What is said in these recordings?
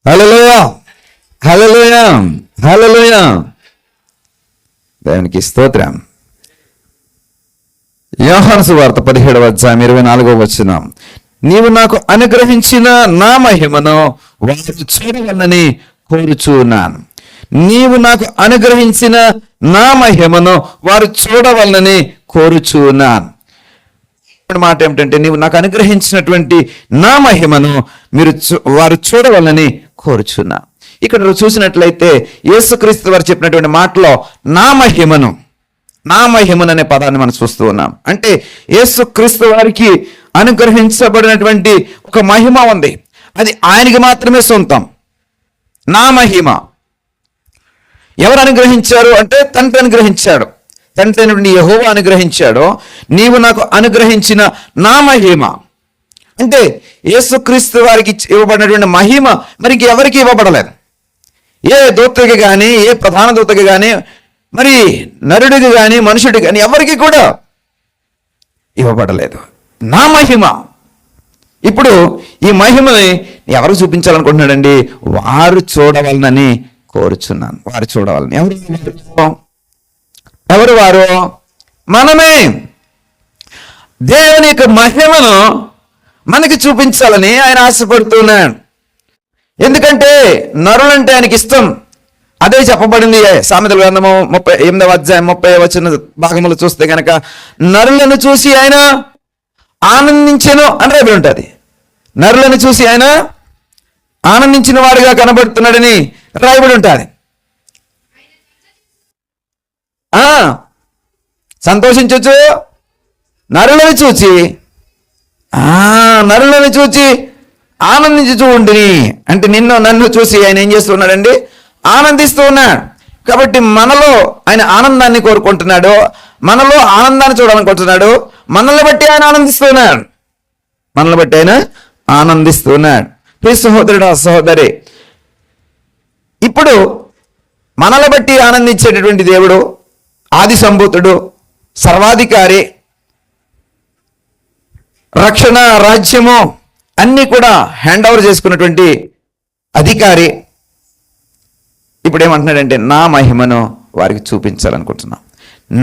హల్లెలూయా, హల్లెలూయా, హల్లెలూయా. దేవునికి స్తోత్రం. యోహాను సువార్త 17:24 నీవు నాకు అనుగ్రహించిన నా మహిమను వారు చూడవలనని కోరుచున్నాను. నీవు నాకు అనుగ్రహించిన నా మహిమను వారు చూడవలనని కోరుచున్నాను. మాట ఏమిటంటే, నీవు నాకు అనుగ్రహించినటువంటి నా మహిమను వారు చూడవలనని కోరుచున్నా. ఇక్కడ చూసినట్లయితే యేసుక్రీస్తు వారు చెప్పినటువంటి మాటలో నా మహిమను అనే పదాన్ని మనం చూస్తూ ఉన్నాం. అంటే యేసుక్రీస్తు వారికి అనుగ్రహించబడినటువంటి ఒక మహిమ ఉంది, అది ఆయనకి మాత్రమే సొంతం. నా మహిమ ఎవరు అనుగ్రహించారు అంటే తండ్రి అనుగ్రహించాడు. తండ్రి అయినటువంటి యెహోవా అనుగ్రహించాడు. నీవు నాకు అనుగ్రహించిన నా మహిమ అంటే యేసుక్రీస్తు వారికి ఇవ్వబడినటువంటి మహిమ మరి ఎవరికి ఇవ్వబడలేదు. ఏ దూతకి కానీ, ఏ ప్రధాన దూతకి కానీ, మరి నరుడికి కానీ, మనుషుడికి కానీ ఎవరికి కూడా ఇవ్వబడలేదు నా మహిమ. ఇప్పుడు ఈ మహిమని ఎవరు చూపించాలనుకుంటున్నాడండి? వారు చూడవలనని కోరుచున్నాను. వారు చూడవాలని. ఎవరు వారు? మనమే. దేవుని యొక్క మహిమను మనకి చూపించాలని ఆయన ఆశపడుతున్నాడు. ఎందుకంటే నరులంటే ఆయనకి ఇష్టం. అదే చెప్పబడింది సామెతల గ్రంథము 38:30 చూస్తే కనుక, నరులను చూసి ఆయన ఆనందించెను అని రాయబడి ఉంటుంది. నరులను చూసి ఆయన ఆనందించిన వాడుగా కనబడుతున్నాడని రాయబడి ఉంటుంది. సంతోషించవచ్చు నరులను చూచి ఆనందించుచూ ఉండిని. అంటే నన్ను చూసి ఆయన ఏం చేస్తున్నాడండి? ఆనందిస్తూ ఉన్నాడు. కాబట్టి మనలో ఆయన ఆనందాన్ని కోరుకుంటున్నాడు, మనలో ఆనందాన్ని చూడాలనుకుంటున్నాడు. మనల్ని బట్టి ఆయన ఆనందిస్తున్నాడు. ప్రియ సహోదరుడు, సహోదరి, ఇప్పుడు మనల్ని బట్టి ఆనందించేటటువంటి దేవుడు, ఆది సంభూతుడు, సర్వాధికారి, రక్షణ, రాజ్యము అన్నీ కూడా హ్యాండ్ ఓవర్ చేసుకున్నటువంటి అధికారి ఇప్పుడు ఏమంటున్నాడంటే, నా మహిమను వారికి చూపించాలనుకుంటున్నాను.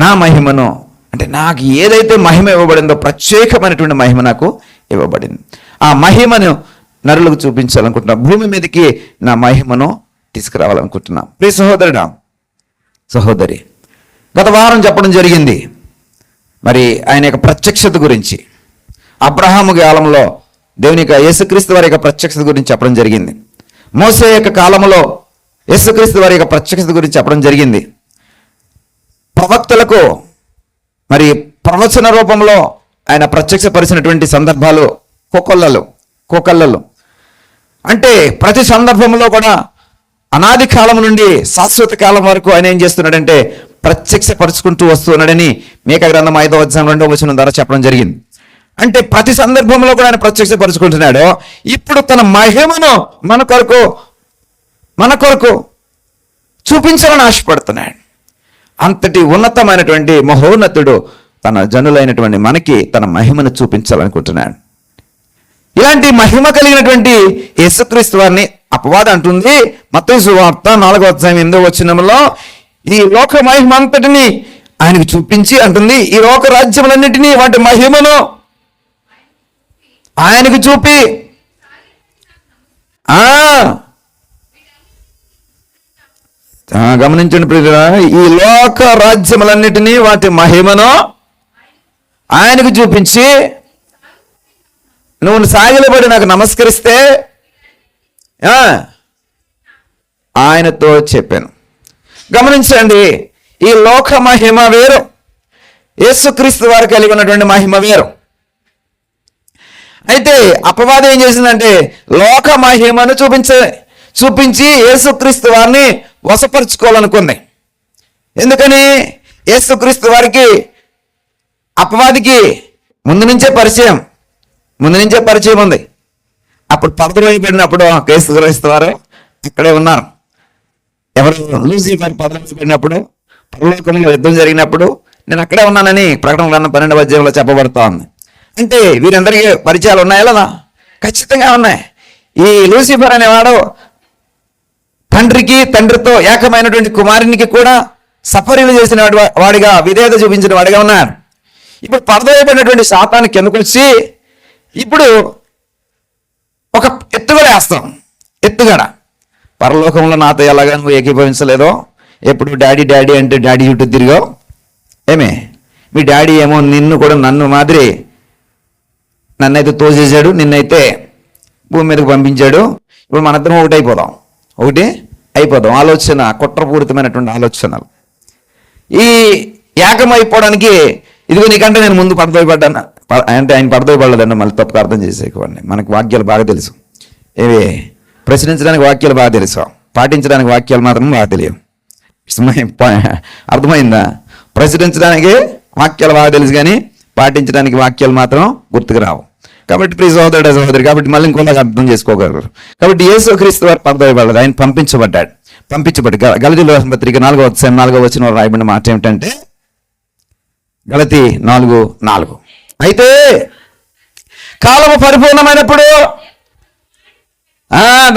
నా మహిమను అంటే నాకు ఏదైతే మహిమ ఇవ్వబడిందో ప్రత్యేకమైనటువంటి మహిమ నాకు ఇవ్వబడింది. ఆ మహిమను నరులకు చూపించాలనుకుంటున్నా. భూమి మీదకి నా మహిమను తీసుకురావాలనుకుంటున్నా. ప్రియ సహోదరుడా, సహోదరి, గత వారం చెప్పడం జరిగింది మరి ఆయన యొక్క ప్రత్యక్షత గురించి. అబ్రహాము కాలంలో దేవుని యొక్క యేసుక్రీస్తు వారి యొక్క ప్రత్యక్షత గురించి చెప్పడం జరిగింది. మోసే యొక్క కాలంలో యేసుక్రీస్తు వారి యొక్క ప్రత్యక్షత గురించి చెప్పడం జరిగింది. ప్రవక్తలకు మరి ప్రవచన రూపంలో ఆయన ప్రత్యక్షపరిచినటువంటి సందర్భాలు కోకొల్లలు. అంటే ప్రతి సందర్భంలో కూడా అనాది కాలం నుండి శాశ్వత కాలం వరకు ఆయన ఏం చేస్తున్నాడంటే ప్రత్యక్షపరుచుకుంటూ వస్తున్నాడని మీకా గ్రంథం 5:2 ద్వారా చెప్పడం జరిగింది. అంటే ప్రతి సందర్భంలో కూడా ఆయన ప్రత్యక్షపరుచుకుంటున్నాడు. ఇప్పుడు తన మహిమను మన కొరకు చూపించాలని ఆశపడుతున్నాడు. అంతటి ఉన్నతమైనటువంటి మహోన్నతుడు తన జనులైనటువంటి మనకి తన మహిమను చూపించాలనుకుంటున్నాడు. ఇలాంటి మహిమ కలిగినటువంటి యేసుక్రీస్తు వారిని అపవాది అంటుంది మత్తయి సువార్త 4:8 ఈ లోక మహిమ అంతటిని ఆయనకు చూపించి అంటుంది, ఈ లోక రాజ్యములన్నిటినీ వాటి మహిమను ఆయనకు చూపి గమనించండి ప్రియులారా, ఈ లోక రాజ్యములన్నిటినీ వాటి మహిమను ఆయనకు చూపించి నువ్వు సాగిలబడి నాకు నమస్కరిస్తే ఆయనతో చెప్పాను. గమనించండి, ఈ లోక మహిమ వేరు, యేసుక్రీస్తు వారు కలిగి ఉన్నటువంటి మహిమ వేరు. అయితే అపవాదం ఏం చేసిందంటే లోక మహిమను చూపించి యేసుక్రీస్తు వారిని వశపరుచుకోవాలనుకుంది. ఎందుకని? యేసుక్రీస్తు వారికి అపవాదికి ముందు నుంచే పరిచయం ఉంది. అప్పుడు పదవి పెట్టినప్పుడు యేసుక్రీస్తు వారు అక్కడే ఉన్నారు. ఎవరు? లూసిఫర్ పదవి పెట్టినప్పుడు, పరలోకంలో యుద్ధం జరిగినప్పుడు నేను అక్కడే ఉన్నానని ప్రకటన గ్రంథం 12వ చెప్పబడుతూ ఉంది. అంటే వీరందరికీ పరిచయాలు ఉన్నాయా లేదా? ఖచ్చితంగా ఉన్నాయి. ఈ లూసిఫర్ అనేవాడు తండ్రికి, తండ్రితో ఏకమైనటువంటి కుమారునికి కూడా సఫరీలు చేసిన వాడిగా, విధేయత చూపించిన వాడిగా ఉన్నాడు. ఇప్పుడు పరదవేయబడినటువంటి శాతానికి కిందకు వచ్చి ఇప్పుడు ఒక ఎత్తుగడ వేస్తాం. ఎత్తుగడ, పరలోకంలో నాతో ఎలాగా నువ్వు ఏకీభవించలేదో, ఎప్పుడు డాడీ డాడీ అంటే డాడీ చుట్టూ తిరిగావు ఏమే, మీ డాడీ ఏమో నిన్ను కూడా నన్ను మాదిరి నన్నైతే తోసేసాడు, నిన్నైతే భూమి మీదకి పంపించాడు, ఇప్పుడు మనిద్దరం ఒకటి అయిపోదాం. ఆలోచన కుట్రపూరితమైనటువంటి ఆలోచనలు. ఈ ఏకమైపోవడానికి ఇదిగో నీకంటే నేను ముందు పడదోయబడ్డాను అంటే ఆయన పడదోయబడలేదండి, మళ్ళీ తప్పుగా అర్థం చేసేకోండి. మనకు వాక్యాలు బాగా తెలుసు, ఏవి ప్రశ్నించడానికి వాక్యాలు బాగా తెలుసు, పాటించడానికి వాక్యాలు మాత్రం బాగా తెలియవు. అర్థమైందా? ప్రశ్నించడానికి వాక్యాలు బాగా తెలుసు కానీ పాటించడానికి వాక్యాలు మాత్రం గుర్తుకు రావు. కాబట్టి ప్రియ సహోదరి, కాబట్టి మళ్ళీ ఇంకొక అర్థం చేసుకోగలరు. కాబట్టి యేసుక్రీస్తు వారు పరదోయబడలేదు, ఆయన పంపించబడ్డాడు. గలతీయుల పత్రిక 4వ వచనంలో రాయబడిన మాట ఏమిటంటే, గలతీ 4:4, అయితే కాలము పరిపూర్ణమైనప్పుడు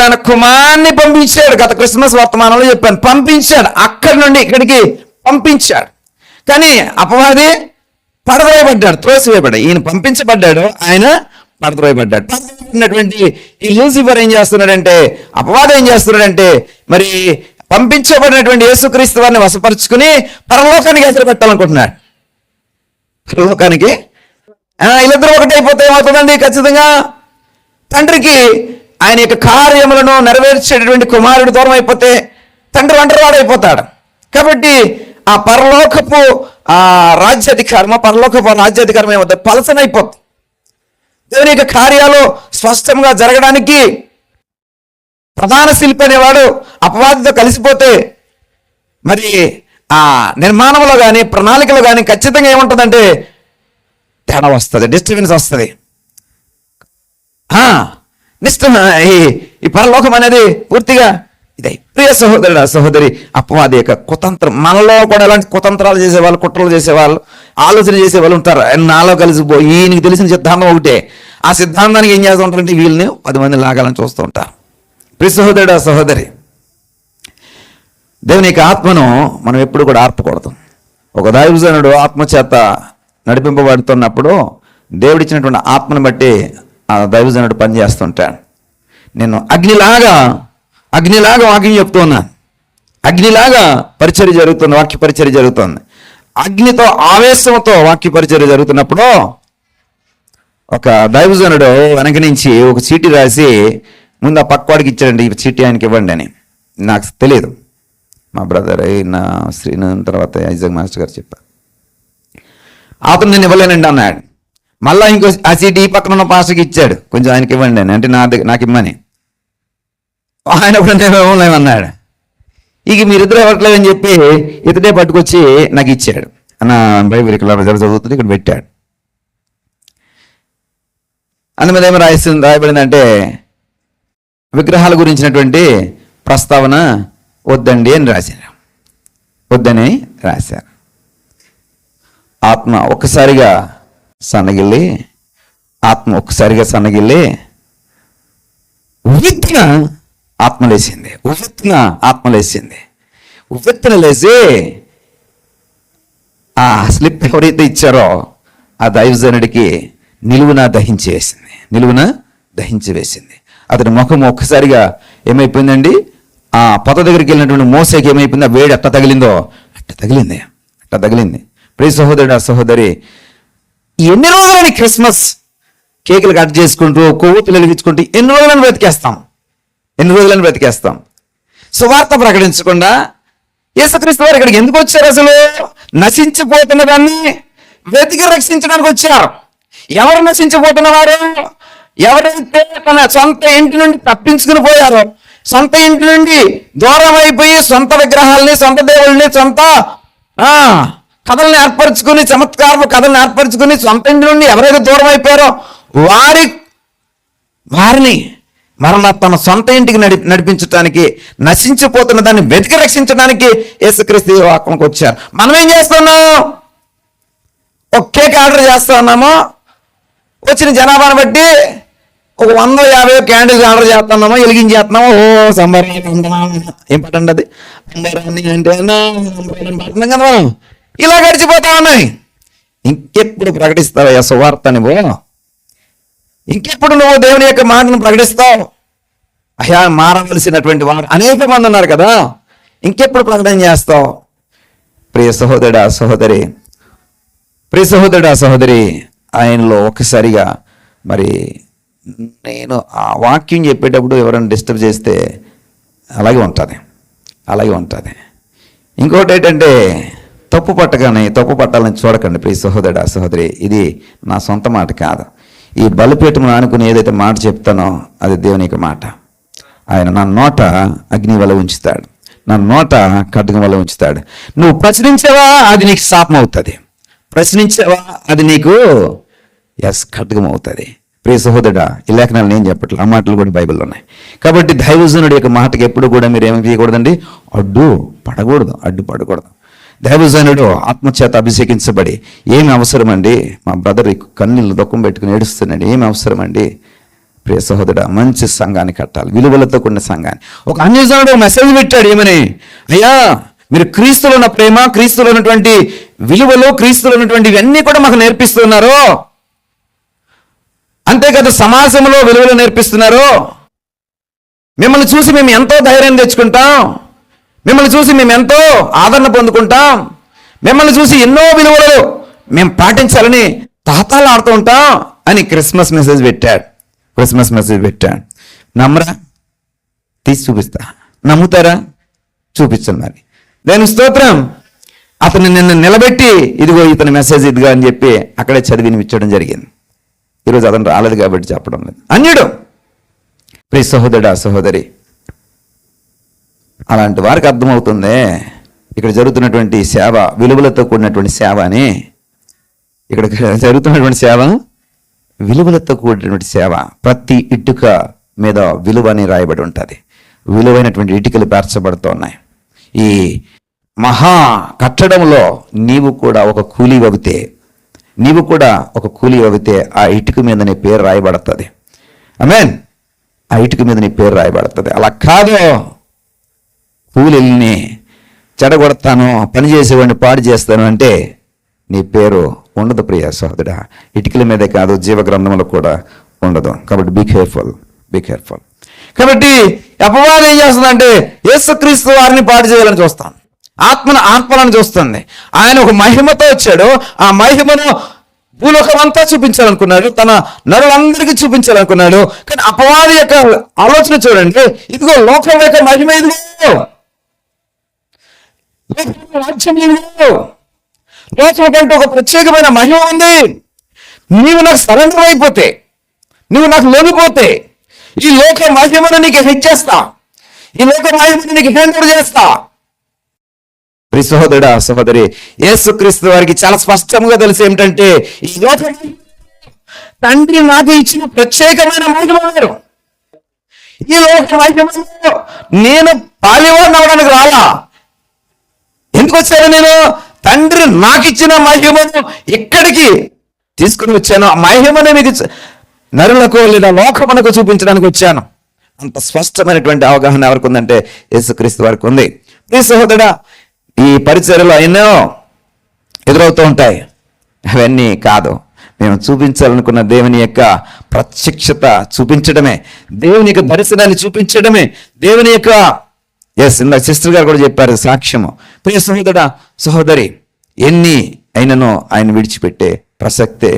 దాని కుమార్ని పంపించాడు. గత క్రిస్మస్ వర్తమానంలో చెప్పాను, పంపించాడు, అక్కడి నుండి ఇక్కడికి పంపించాడు. కానీ అపవాది పడద్రోయబడ్డాడు, త్రోసివేయబడ్డాడు. ఈయన పంపించబడ్డాడు, ఆయన పడద్రోయబడ్డాడు. పడద్రోయబడినటువంటి ఈ లూసిఫర్ ఏం చేస్తున్నాడంటే, అపవాదం ఏం చేస్తున్నాడంటే, మరి పంపించబడినటువంటి యేసుక్రీస్తు వారిని వశపరుచుకుని పరలోకానికి ఎదురుపెట్టాలనుకుంటున్నాడు. పరలోకానికి వీళ్ళిద్దరూ ఒకటైపోతే ఏమవుతుందండి? ఖచ్చితంగా తండ్రికి ఆయన యొక్క కార్యములను నెరవేర్చేటటువంటి కుమారుడు దూరం అయిపోతే తండ్రి ఒంటరివాడైపోతాడు. కాబట్టి ఆ పరలోకపు రాజ్యాధికారం ఏమవుతుంది? పలసనైపోతుంది. దేవుని యొక్క కార్యాలు స్పష్టంగా జరగడానికి ప్రధాన శిల్పి అనేవాడు అపవాదితో కలిసిపోతే మరి ఆ నిర్మాణంలో కానీ ప్రణాళికలో కానీ ఖచ్చితంగా ఏముంటుందంటే తేడా వస్తుంది, డిస్టర్బెన్స్ వస్తుంది. ఈ పరలోకం అనేది పూర్తిగా ఇదే. ప్రియ సహోదరి, అపవాది యొక్క కుతంత్రం, మనలో కూడా ఎలాంటి కుతంత్రాలు చేసేవాళ్ళు, కుట్రలు చేసేవాళ్ళు, ఆలోచన చేసేవాళ్ళు ఉంటారు. నాలో కలిసిపోయి ఈయనకి తెలిసిన సిద్ధాంతం ఒకటే, ఆ సిద్ధాంతానికి ఏం చేస్తూ ఉంటారంటే వీళ్ళని 10 మంది లాగాలని చూస్తూ ఉంటారు. ప్రియ సహోదరి, దేవుని యొక్క ఆత్మను మనం ఎప్పుడు కూడా ఆర్పకూడదు. ఒక దైవజనుడు ఆత్మ చేత నడిపింపబడుతున్నప్పుడు దేవుడిచ్చినటువంటి ఆత్మను బట్టి ఆ దైవజనుడు పనిచేస్తుంటాడు. నేను అగ్నిలాగా వాక్యం చెప్తూ ఉన్నాను, అగ్నిలాగా పరిచర్య జరుగుతుంది, వాక్య పరిచర్య జరుగుతుంది. అగ్నితో ఆవేశంతో వాక్య పరిచర్య జరుగుతున్నప్పుడు ఒక దైవజనుడు వెనక నుంచి ఒక చీటీ రాసి ముందు ఆ పక్కవాడికి ఇచ్చాడండి, ఈ చీటీ ఆయనకి ఇవ్వండి అని. నాకు తెలియదు, మా బ్రదర్ నా శ్రీనంద్ తర్వాత ఐజాక్ మాస్టర్ గారు చెప్పారు. అతను నేను ఇవ్వలేనండి అన్నాడు. మళ్ళీ ఇంకో ఆ సీట్ ఈ పక్కన ఉన్న పాస్టర్కి ఇచ్చాడు, కొంచెం ఆయనకి ఇవ్వండి అని, అంటే నాకు ఇమ్మని. ఆయన కూడా నేను ఇవ్వలేమన్నాడు. ఇక మీరిద్దరు ఇవ్వట్లేదని చెప్పి ఇతడే పట్టుకొచ్చి నాకు ఇచ్చాడు. అన్న బైబిల్ ఇక్కడ చదువుతుంది, ఇక్కడ పెట్టాడు. అందుమీద ఏమో రాయబడిందంటే విగ్రహాల గురించినటువంటి ప్రస్తావన వద్దండి అని రాశారు. ఆత్మ ఒక్కసారిగా సన్నగిల్లి ఉవ్వెత్తున ఆత్మ లేచింది. ఉవ్వెత్తున లేచి ఆ స్లిప్ ఎవరైతే ఇచ్చారో ఆ దైవజనుడికి నిలువున దహించి వేసింది. అతని ముఖం ఒక్కసారిగా ఏమైపోయిందండి, ఆ పొద దగ్గరికి వెళ్ళినటువంటి మోసేకి ఏమైపోయింది, ఆ వేడి అట్ట తగిలింది. ప్రియ సహోదరి, ఎన్ని రోజులని క్రిస్మస్ కేకులు కట్ చేసుకుంటూ కొవ్వొత్తులు వెలిగించుకుంటూ ఎన్ని రోజులను బ్రతికేస్తాం? సువార్త ప్రకటించకుండా యేసుక్రీస్తు వారు ఇక్కడికి ఎందుకు వచ్చారు? అసలు నశించిపోతున్న దాన్ని వెతికి రక్షించడానికి వచ్చారు. ఎవరు నశించిపోతున్నవారు? ఎవరైతే తన సొంత ఇంటి నుండి తప్పించుకుని పోయారో, సొంత ఇంటి నుండి దూరం అయిపోయి సొంత విగ్రహాలని, సొంత దేవుళ్ళని, సొంత కథల్ని ఏర్పరచుకుని, చమత్కారపు కథల్ని ఏర్పరచుకుని సొంత ఇంటి నుండి ఎవరైతే దూరం అయిపోయారో వారిని మరలా తన సొంత ఇంటికి నడిపించడానికి, నశించిపోతున్న దాన్ని వెతికి రక్షించడానికి యేసుక్రీస్తు వాక్యంకి వచ్చారు. మనం ఏం చేస్తున్నాం? ఒక కేక్ ఆర్డర్ చేస్తా ఉన్నాము, వచ్చిన జనాభాను బట్టి ఒక 150 క్యాండిల్స్ ఆర్డర్ చేస్తున్నామో వెలిగించేస్తున్నామో సంబరాన్ని ఏం పట్టండి అది సంబరాన్ని అంటే పడుతున్నాం కదా మనం. ఇలా గడిచిపోతా ఉన్నాయి. ఇంకెప్పుడు ప్రకటిస్తావయ్యా సువార్త నువ్వు? ఇంకెప్పుడు నువ్వు దేవుని యొక్క మాటను ప్రకటిస్తావు? అయ్యా మారవలసినటువంటి వారు అనేక మంది ఉన్నారు కదా, ఇంకెప్పుడు ప్రకటన చేస్తావు? ప్రియ సహోదరుడా సహోదరి, ప్రియ సహోదరుడా సహోదరి, ఆయనలో ఒక్కసారిగా మరి నేను ఆ వాక్యం చెప్పేటప్పుడు ఎవరైనా డిస్టర్బ్ చేస్తే అలాగే ఉంటుంది. ఇంకోటి ఏంటంటే తప్పు పట్టాలని చూడకండి ప్రియ సహోదరుడా సహోదరి. ఇది నా సొంత మాట కాదు. ఈ బలిపీఠమును ఆనుకుని ఏదైతే మాట చెప్తానో అది దేవుని యొక్క మాట. ఆయన నా నోట అగ్ని వల్ల ఉంచుతాడు, నా నోట ఖడ్గం వల్ల ఉంచుతాడు. నువ్వు ప్రశ్నించావా అది నీకు శాపం అవుతుంది, ప్రశ్నించావా అది నీకు ఖడ్గం అవుతుంది. ప్రియ సహోదరుడా, ఈ లేఖనాలు నేను చెప్పట్లేదు, ఆ మాటలు కూడా బైబిల్లో ఉన్నాయి. కాబట్టి దైవజనుడి యొక్క మాటకి ఎప్పుడు కూడా మీరు ఏమి చేయకూడదండి, అడ్డు పడకూడదు. దైవజనుడు ఆత్మచేత అభిషేకించబడి ఏమి అవసరం అండి, మా బ్రదర్ కన్నీళ్ళు దుఃఖం పెట్టుకుని ఏడుస్తున్నాడు, ఏమి అవసరం అండి? ప్రియ సహోదరుడా, మంచి సంఘాన్ని కట్టాలి, విలువలతో కూడిన సంఘాన్ని. ఒక అన్యజనుడు మెసేజ్ పెట్టాడు, ఏమని? అయ్యా మీరు క్రీస్తులో ఉన్న ప్రేమ, క్రీస్తులో ఉన్నటువంటి విలువలు, క్రీస్తులో ఉన్నటువంటి ఇవన్నీ కూడా మాకు నేర్పిస్తున్నారు. అంతేకాదు సమాజంలో విలువలు నేర్పిస్తున్నారు. మిమ్మల్ని చూసి మేము ఎంతో ధైర్యం తెచ్చుకుంటాం, మిమ్మల్ని చూసి మేము ఎంతో ఆదరణ పొందుకుంటాం, మిమ్మల్ని చూసి ఎన్నో విలువలు మేము పాటించాలని తాతాలు ఆడుతూ ఉంటాం అని క్రిస్మస్ మెసేజ్ పెట్టాడు. నమ్మరా? తీసి చూపిస్తా. నమ్ముతారా? చూపించండి. మరి నేను స్తోత్రం. అతను నిన్ను నిలబెట్టి ఇదిగో ఇతని మెసేజ్ ఇదిగో అని చెప్పి అక్కడే చదివి వినిపించడం జరిగింది. ఈరోజు అతను రాలేదు కాబట్టి చెప్పడం లేదు. అన్యుడు. ప్రియ సహోదరుడా సహోదరి, అలాంటి వారికి అర్థమవుతుంది ఇక్కడ జరుగుతున్నటువంటి సేవ విలువలతో కూడినటువంటి సేవ అని. ఇక్కడ జరుగుతున్నటువంటి సేవ విలువలతో కూడినటువంటి సేవ. ప్రతి ఇటుక మీద విలువ అని రాయబడి ఉంటుంది. విలువైనటువంటి ఇటుకలు పేర్చబడుతూ ఉన్నాయి. ఈ మహా కట్టడంలో నీవు కూడా ఒక కూలీ అవుతే ఆ ఇటుక మీద నీ పేరు రాయబడుతుంది. ఆమేన్. ఆ ఇటుక మీద నీ పేరు రాయబడుతుంది. అలా కాదు, కూలీల్ని చెడగొడతాను, పని చేసేవాడిని పాడు చేస్తాను అంటే నీ పేరు ఉండదు ప్రియ సహోదరుడా. ఇటుకల మీదే కాదు, జీవగ్రంథంలో కూడా ఉండదు. కాబట్టి బీ కేర్ఫుల్. కాబట్టి అపవాదం ఏం చేస్తుందంటే యేసుక్రీస్తు వారిని పాడు చేయాలని చూస్తాం, ఆత్మను ఆత్మలను చూస్తుంది. ఆయన ఒక మహిమతో వచ్చాడు, ఆ మహిమను భూలోకం అంతా చూపించాలనుకున్నాడు, తన నరులందరికీ చూపించాలనుకున్నాడు. కానీ అపవాది యొక్క ఆలోచన చూడండి, ఇదిగో లోకం యొక్క మహిమ, ఇదిగో రాజ్యం, ఇదిగో లోకం కంటే ఒక ప్రత్యేకమైన మహిమ ఉంది. నీవు నాకు సరెండర్ అయిపోతే, నువ్వు నాకు లొంగిపోతే ఈ లోక మహిమను నీకు హెచ్చేస్తా, ఈ లోక మహిమను నీకు హ్యాండ్ చేస్తా. ప్రియ సహోదరుడా సహోదరి, యేసుక్రీస్తు వారికి చాలా స్పష్టంగా తెలిసి ఏమిటంటే ఈ లోకం తండ్రి నాకు ఇచ్చిన ప్రత్యేకమైన మహిమ వేరు. ఈ లోక మహిమలో నేను పాలివాడిని అవడానికి రాలా. ఎందుకు వచ్చాను? నేను తండ్రి నాకు ఇచ్చిన మహిమను ఇక్కడికి తీసుకుని వచ్చాను. ఆ మహిమను మీకు నరులకు లేదా లోకమునకు చూపించడానికి వచ్చాను. అంత స్పష్టమైనటువంటి అవగాహన ఎవరికి ఉందంటే యేసుక్రీస్తు వారికి ఉంది. ప్రియ సహోదరుడా, ఈ పరిచర్యలో ఎన్నో ఎదురవుతూ ఉంటాయి. అవన్నీ కాదు, మేము చూపించాలనుకున్న దేవుని యొక్క ప్రత్యక్షత చూపించడమే, దేవుని యొక్క దర్శనాన్ని చూపించడమే, దేవుని యొక్క ఇందాక సిస్టర్ గారు కూడా చెప్పారు సాక్ష్యము. ప్రియ సహోదరుడా సహోదరి, ఎన్ని అయినను ఆయన విడిచిపెట్టే ప్రసక్తే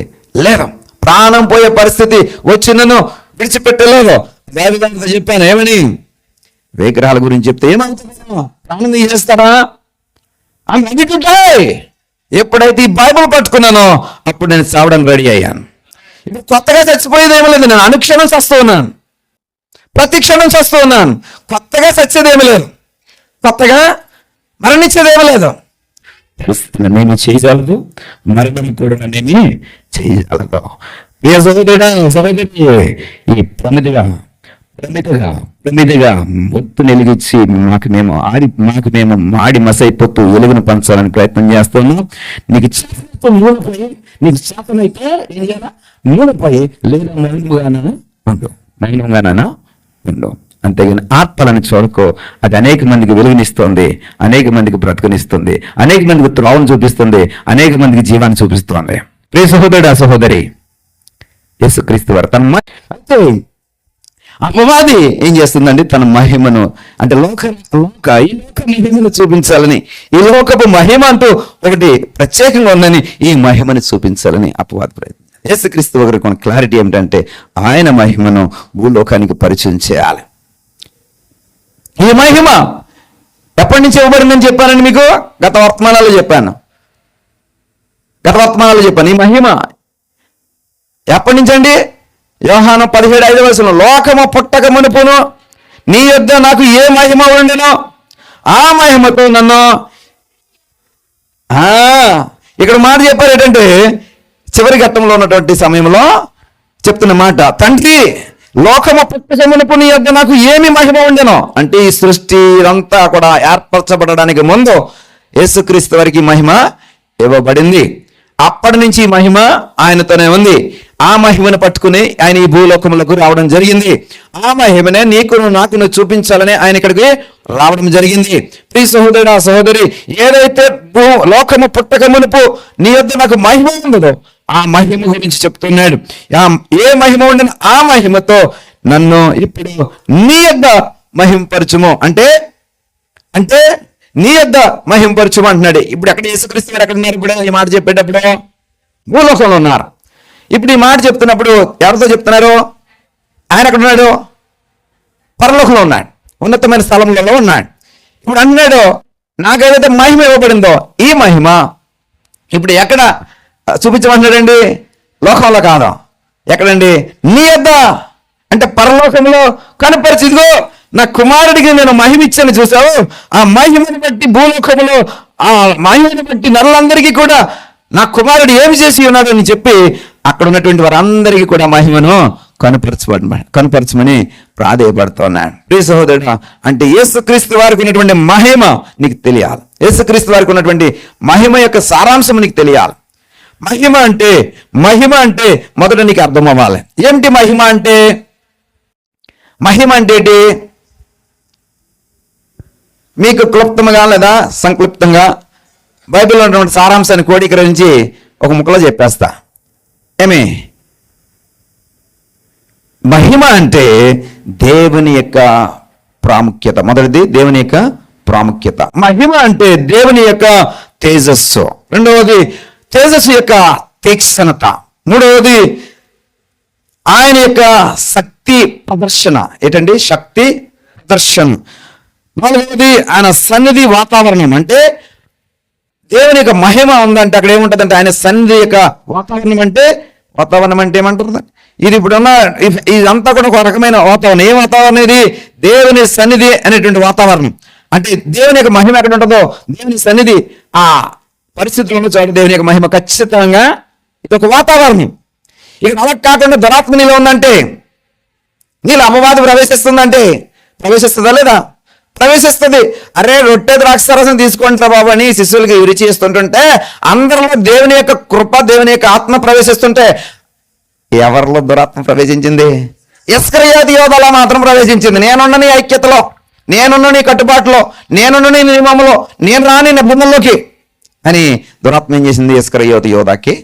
లేదు. ప్రాణం పోయే పరిస్థితి వచ్చినను విడిచిపెట్టలేదు. దేవదాంతో చెప్పాను, ఏమని? విగ్రహాల గురించి చెప్తే ఏమవుతుందో ప్రాణం తీసేస్తారా అని అడుగుతుంటాయి. ఎప్పుడైతే ఈ బైబిల్ పట్టుకున్నానో అప్పుడు నేను చావడానికి రెడీ అయ్యాను. ఇప్పుడు కొత్తగా చచ్చిపోయేది ఏమీ లేదు. నేను అనుక్షణం చస్తూ ఉన్నాను, ప్రతి క్షణం చస్తూ ఉన్నాను. కొత్తగా చచ్చేది ఏమీ లేదు, కొత్తగా మరణించేది ఏమీ లేదు. నన్నేమి చేయగలదు, మరణం కూడా నన్నేమి చేయగలదు. ఏ సహోదరుడా సహోదరి, ఈ ప్రమిదిగా ఒత్తు వెలిగించి మాకు మేము మాడి మసైపోతూ వెలుగును పంచాలని ప్రయత్నం చేస్తున్నాం. నీకు నూనెపోయి, నీకు చేతనైతే ఏం చేయాలా? నూనెపోయి లేదా మరుగుగాను ఉండు, మౌనంగానా ఉండు. అంతేగాని ఆత్మలను చూడకో. అది అనేక మందికి వెలుగునిస్తుంది, అనేక మందికి బ్రతుకునిస్తుంది, అనేక మందికి త్రోవను చూపిస్తుంది, అనేక మందికి జీవాన్ని చూపిస్తుంది. ప్రియ సహోదరుడు, సహోదరి, యేసుక్రీస్తు వారు అయితే అపవాది ఏం చేస్తుందండి? తన మహిమను, అంటే ఈ లోక మహిమను చూపించాలని, ఈ లోకపు మహిమ అంటూ ఒకటి ప్రత్యేకంగా ఉందని ఈ మహిమను చూపించాలని అపవాది ప్రయత్నం. యేసుక్రీస్తు వారి కొన్ని క్లారిటీ ఏమిటంటే ఆయన మహిమను భూలోకానికి పరిచయం చేయాలి. ఈ మహిమ ఎప్పటి నుంచి ఇవ్వబడిందని చెప్పానండి మీకు? గత వర్తమానాలు చెప్పాను. ఈ మహిమ ఎప్పటి నుంచి అండి? యోహాను 17:5 లోకము పుట్టక మునుపును నీ యొద్ద నాకు ఏ మహిమ ఉండెనో ఆ మహిమతో నన్ను. ఇక్కడ మాట చెప్పారు ఏంటంటే, చివరి ఘట్టంలో ఉన్నటువంటి సమయంలో చెప్తున్న మాట, తండ్రి లోకము పుట్టక మునుపు నీ యొద్ద నాకు ఏమి మహిమ ఉండెనో. అంటే ఈ సృష్టి ఇదంతా కూడా ఏర్పరచబడడానికి ముందు యేసుక్రీస్తు వారికి మహిమ ఇవ్వబడింది. అప్పటి నుంచి మహిమ ఆయనతోనే ఉంది. ఆ మహిమను పట్టుకుని ఆయన ఈ భూలోకములకు రావడం జరిగింది. ఆ మహిమనే నీకును నాకును చూపించాలని ఆయన ఇక్కడికి రావడం జరిగింది. ప్రియ సహోదరుడు, సహోదరి, ఏదైతే లోకము పుట్టక మునుపు నీ యొద్ద నాకు మహిమ ఉండదో ఆ మహిమ గురించి చెప్తున్నాడు. ఏ మహిమ ఉండని ఆ మహిమతో నన్ను ఇప్పుడు నీ యొద్ద మహిమపరచుము. అంటే నీ యొద్ద మహిమపరచుము అంటున్నాడు. ఇప్పుడు ఎక్కడ యేసుక్రీస్తు వారు ఎక్కడ ఉన్నారు? ఇప్పుడు ఈ మాట చెప్పేటప్పుడు భూలోకంలో ఉన్నారు. ఇప్పుడు ఈ మాట చెప్తున్నప్పుడు ఎవరితో చెప్తున్నారు? ఆయన ఎక్కడ ఉన్నాడు? పరలోకంలో ఉన్నాడు, ఉన్నతమైన స్థలంలో ఉన్నాడు. ఇప్పుడు అన్నాడు, నాకేదైతే మహిమ ఇవ్వబడిందో ఈ మహిమ ఇప్పుడు ఎక్కడ చూపించమంటున్నాడండి? లోకంలో కాదు. ఎక్కడండి? నీ యొద్ద, అంటే పరలోకంలో కనపరిచి, ఇదిగో నా కుమారుడికి నేను మహిమ ఇచ్చాను చూసావు, ఆ మహిమను బట్టి భూలోకంలో ఆ మహిమను బట్టి నరులందరికీ కూడా నా కుమారుడు ఏమి చేసి ఉన్నాడు అని చెప్పి అక్కడ ఉన్నటువంటి వారందరికీ కూడా మహిమను కనుపరచమని ప్రాధేయపడుతున్నాడు. ప్రియ సహోదరుడు, అంటే యేసుక్రీస్తు వారికి ఉన్నటువంటి మహిమ నీకు తెలియాలి. యేసుక్రీస్తు వారికి ఉన్నటువంటి మహిమ యొక్క సారాంశం నీకు తెలియాలి. మహిమ అంటే మొదట నీకు అర్థం అవ్వాలి. ఏమిటి మహిమ అంటే? మహిమ అంటే ఏంటి? మీకు క్లుప్తంగా లేదా సంక్లుప్తంగా బైబిల్లో ఉన్నటువంటి సారాంశాన్ని కోడీకరించి ఒక ముక్కలో చెప్పేస్తా. ఏమి మహిమ అంటే? దేవుని యొక్క ప్రాముఖ్యత. మొదటిది దేవుని యొక్క ప్రాముఖ్యత. మహిమ అంటే దేవుని యొక్క తేజస్సు. రెండవది తేజస్సు యొక్క తీక్షణత. మూడవది ఆయన యొక్క శక్తి ప్రదర్శన. ఏంటండి? శక్తి ప్రదర్శన. నాలుగవది ఆయన సన్నిధి వాతావరణం. అంటే దేవుని యొక్క మహిమ ఉందంటే అక్కడ ఏముంటుందంటే ఆయన సన్నిధి యొక్క వాతావరణం. అంటే ఏమంటారు? ఇది ఇప్పుడున్న ఇదంతా కూడా ఒక రకమైన వాతావరణం. ఏ వాతావరణం ఇది? దేవుని సన్నిధి అనేటువంటి వాతావరణం. అంటే దేవుని యొక్క మహిమ ఎక్కడ ఉంటుందో దేవుని సన్నిధి ఆ పరిస్థితులను చోట దేవుని యొక్క మహిమ ఖచ్చితంగా ఇది ఒక వాతావరణం. ఇక అలా కాకుండా దురాత్మ నీలో ఉందంటే, నీళ్ళు అపవాదం ప్రవేశిస్తుందా లేదా? ప్రవేశిస్తుంది. అరే రొట్టె ద్రాక్షరసం తీసుకుంటా బాబు అని శిష్యులకి రుచి చేస్తుంటుంటే అందరిలో దేవుని యొక్క కృప, దేవుని యొక్క ఆత్మ ప్రవేశిస్తుంటే ఎవరిలో దురాత్మ ప్రవేశించింది? ఇస్కరియోతు యోధలో మాత్రం ప్రవేశించింది. నేనున్న నీ ఐక్యతలో, నేనున్న నీ కట్టుబాటులో, నేనున్న నీ నియమంలో, నేను రాని నిబంధనలోకి అని దురాత్మ ఏం చేసింది? ఇస్కరియోతు యోధాకి.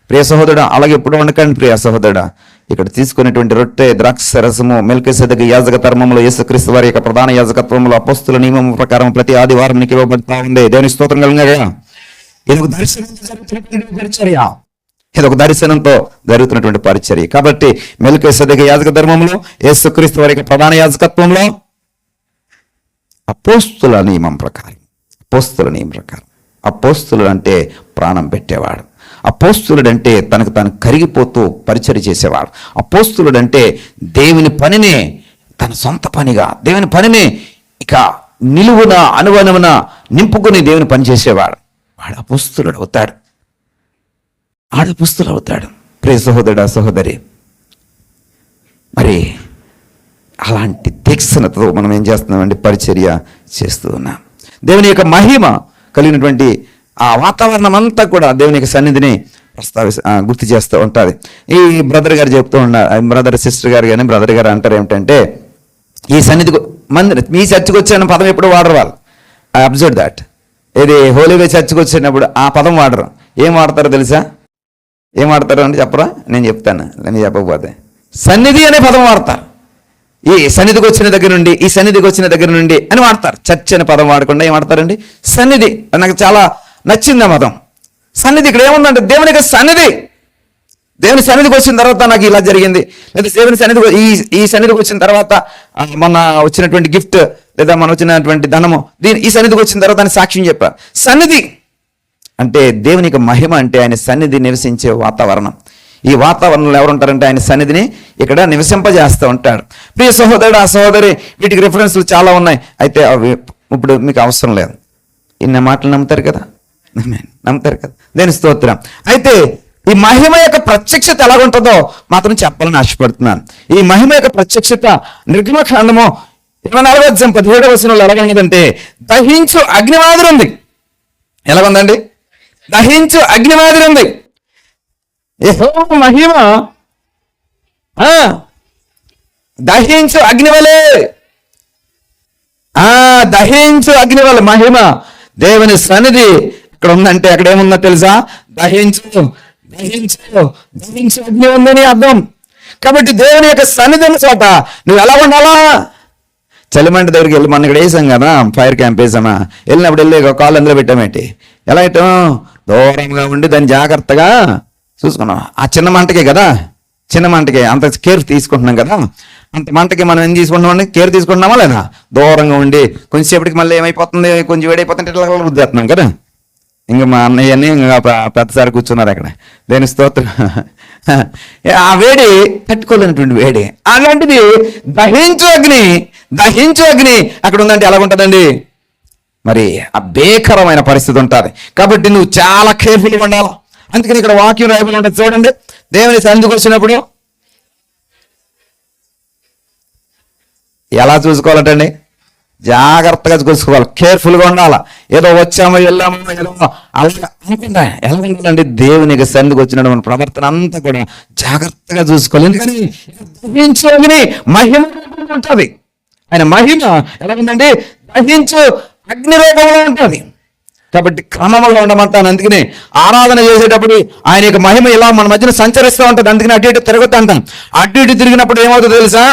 ప్రియ సహోదరుడా, అలాగే ఎప్పుడు ఉండకండి ప్రియ సహోదరుడా. ఇక్కడ తీసుకునేటువంటి రొట్టె ద్రాక్ష రసము మెల్కీసెదెకు యాజక ధర్మంలో యేసుక్రీస్తు వారి యొక్క ప్రధాన యాజకత్వంలో అపోస్తుల నియమం ప్రకారం ప్రతి ఆదివారం నీకు ఇవ్వబడతా ఉంది. దేవుని స్తోత్రం కలిగినగా ఇది ఒక దర్శనంతో జరుగుతున్నటువంటి పరిచర్య. కాబట్టి మెల్కీసెదెకు యాజక ధర్మంలో యేసుక్రీస్తు వారి యొక్క ప్రధాన యాజకత్వంలో అపోస్తుల నియమం ప్రకారం అపోస్తులు అంటే ప్రాణం పెట్టేవాడు. అపోస్తులుడంటే తనకు తాను కరిగిపోతూ పరిచర్య చేసేవాడు. అపోస్తులుడంటే దేవుని పనినే తన సొంత పనిగా, దేవుని పనిని ఇక నిలువున అనువనమున నింపుకుని దేవుని పని చేసేవాడు. వాడు అపోస్తులుడు అవుతాడు. ప్రియ సహోదరుడా, సహోదరి, మరి అలాంటి తీక్షణతో మనం ఏం చేస్తున్నామంటే పరిచర్య చేస్తూ ఉన్నాం. దేవుని యొక్క మహిమ కలిగినటువంటి ఆ వాతావరణం అంతా కూడా దేవుని యొక్క సన్నిధిని గుర్తు చేస్తూ ఉంటుంది. ఈ బ్రదర్ గారు చెప్తూ బ్రదర్ సిస్టర్ గారు కానీ బ్రదర్ గారు అంటారు ఏమిటంటే, ఈ సన్నిధి మందిరం మీ చర్చకు వచ్చిన పదం ఎప్పుడు వాడరు వాళ్ళు. I observe that. ఇది హోలీవే చర్చకు వచ్చినప్పుడు ఆ పదం వాడరు. ఏం వాడతారో తెలుసా? ఏం వాడతారు అంటే చెప్పరా? నేను చెప్తాను, నేను చెప్పకపోతే. సన్నిధి అనే పదం వాడతారు. ఈ సన్నిధికి వచ్చిన దగ్గర నుండి, ఈ సన్నిధికి వచ్చిన దగ్గర నుండి అని వాడతారు. చర్చ్ అనే పదం వాడకుండా ఏం వాడతారండి? సన్నిధి. నాకు చాలా నచ్చింది ఆ పదం. సన్నిధి. ఇక్కడ ఏముందంటే దేవుని యొక్క సన్నిధి. దేవుని సన్నిధికి వచ్చిన తర్వాత నాకు ఇలా జరిగింది, లేదా దేవుని సన్నిధికి ఈ సన్నిధికి వచ్చిన తర్వాత మొన్న వచ్చినటువంటి గిఫ్ట్, లేదా మన వచ్చినటువంటి ధనము ఈ సన్నిధికి వచ్చిన తర్వాత అని సాక్ష్యం చెప్పారు. సన్నిధి అంటే దేవుని యొక్క మహిమ, అంటే ఆయన సన్నిధి నివసించే వాతావరణం. ఈ వాతావరణంలో ఎవరు ఉంటారంటే ఆయన సన్నిధిని ఇక్కడ నివసింపజేస్తూ ఉంటాడు. ప్రియ సహోదరుడు, ఆ సహోదరి, వీటికి రిఫరెన్స్లు చాలా ఉన్నాయి. అయితే అవి ఇప్పుడు మీకు అవసరం లేదు. ఇన్న మాటలు నమ్ముతారు కదా, నమ్ముతారు కదా, దేని స్తోత్రం. అయితే ఈ మహిమ యొక్క ప్రత్యక్షత ఎలాగుంటుందో మాత్రం చెప్పాలని ఆశపడుతున్నాను. ఈ మహిమ యొక్క ప్రత్యక్షత నిర్గమకాండము 24:17 ఎలాగంటే, దహించు అగ్నిమాదిరి ఉంది. ఎలాగుందండి? దహించు అగ్నిమాదిరి ఉంది. యెహోవా మహిమ దహించు అగ్నివలే, దహించు అగ్నివల మహిమ. దేవుని సన్నిధి ఇక్కడ ఉందంటే అక్కడ ఏముందో తెలుసా? దహించు దహించు దహించు అగ్ని ఉందని అర్థం. కాబట్టి దేవుని యొక్క సన్నిధి ఉన్న చోట నువ్వు ఎలా ఉండాలా? చలిమంట దగ్గరికి వెళ్ళి మన ఇక్కడ వేసాం కదా, ఫైర్ క్యాంప్ వేసామా, వెళ్ళినప్పుడు వెళ్ళి కాళ్ళు అందులో పెట్టామేంటి, ఎలా పెట్టాం? దూరంగా ఉండి దాన్ని జాగ్రత్తగా చూసుకున్నాం. ఆ చిన్న మంటకే కదా, చిన్న మంటకే అంత కేర్ తీసుకుంటున్నాం కదా, అంత మంటకి మనం ఏం తీసుకుంటున్నామండి? కేర్ తీసుకుంటున్నామా లేదా? దూరంగా ఉండి కొంచెంసేపటికి మళ్ళీ ఏమైపోతుంది, కొంచెం వేడైపోతుంటే ఇట్లా రుద్దేస్తున్నాం కదా. ఇంకా మా అన్నయ్యని ఇంకా పెద్దసారి కూర్చున్నారు అక్కడ. దేని స్తోత్రం. ఆ వేడి తట్టుకోలేనటువంటి వేడి, అలాంటిది దహించు అగ్ని, దహించు అగ్ని అక్కడ ఉందంటే ఎలా ఉంటుందండి? మరి ఆ భీకరమైన పరిస్థితి ఉంటుంది. కాబట్టి నువ్వు చాలా కేర్ఫుల్గా ఉండాలి. అందుకని ఇక్కడ వాక్యం రాయబడి ఉంటుంది చూడండి. దేవుని సన్నిధికి వచ్చినప్పుడు ఎలా చూసుకోవాలంటండి? జాగ్రత్తగా చూసుకోవాలి, కేర్ఫుల్గా ఉండాలి. ఏదో వచ్చామో వెళ్ళామో ఏదో అలాగా అనుకుంటా. ఎలా ఉండాలండి? దేవునికి సన్నిధికి వచ్చినప్పుడు మన ప్రవర్తన అంతా కూడా జాగ్రత్తగా చూసుకోవాలి. ఎందుకని దహించుని మహిమ ఉంటుంది. ఆయన మహిమ ఎలా ఉందండి? దహించు అగ్ని రూపంలో ఉంటుంది. కాబట్టి క్రమంలో ఉండమంటాను. అందుకని ఆరాధన చేసేటప్పుడు ఆయన యొక్క మహిమ ఇలా మన మధ్యన సంచరిస్తూ ఉంటుంది. అందుకని అటు ఇటు తిరగొద్దు అంటాం. అటు ఇటు తిరిగినప్పుడు ఏమవుతుందో తెలుసా?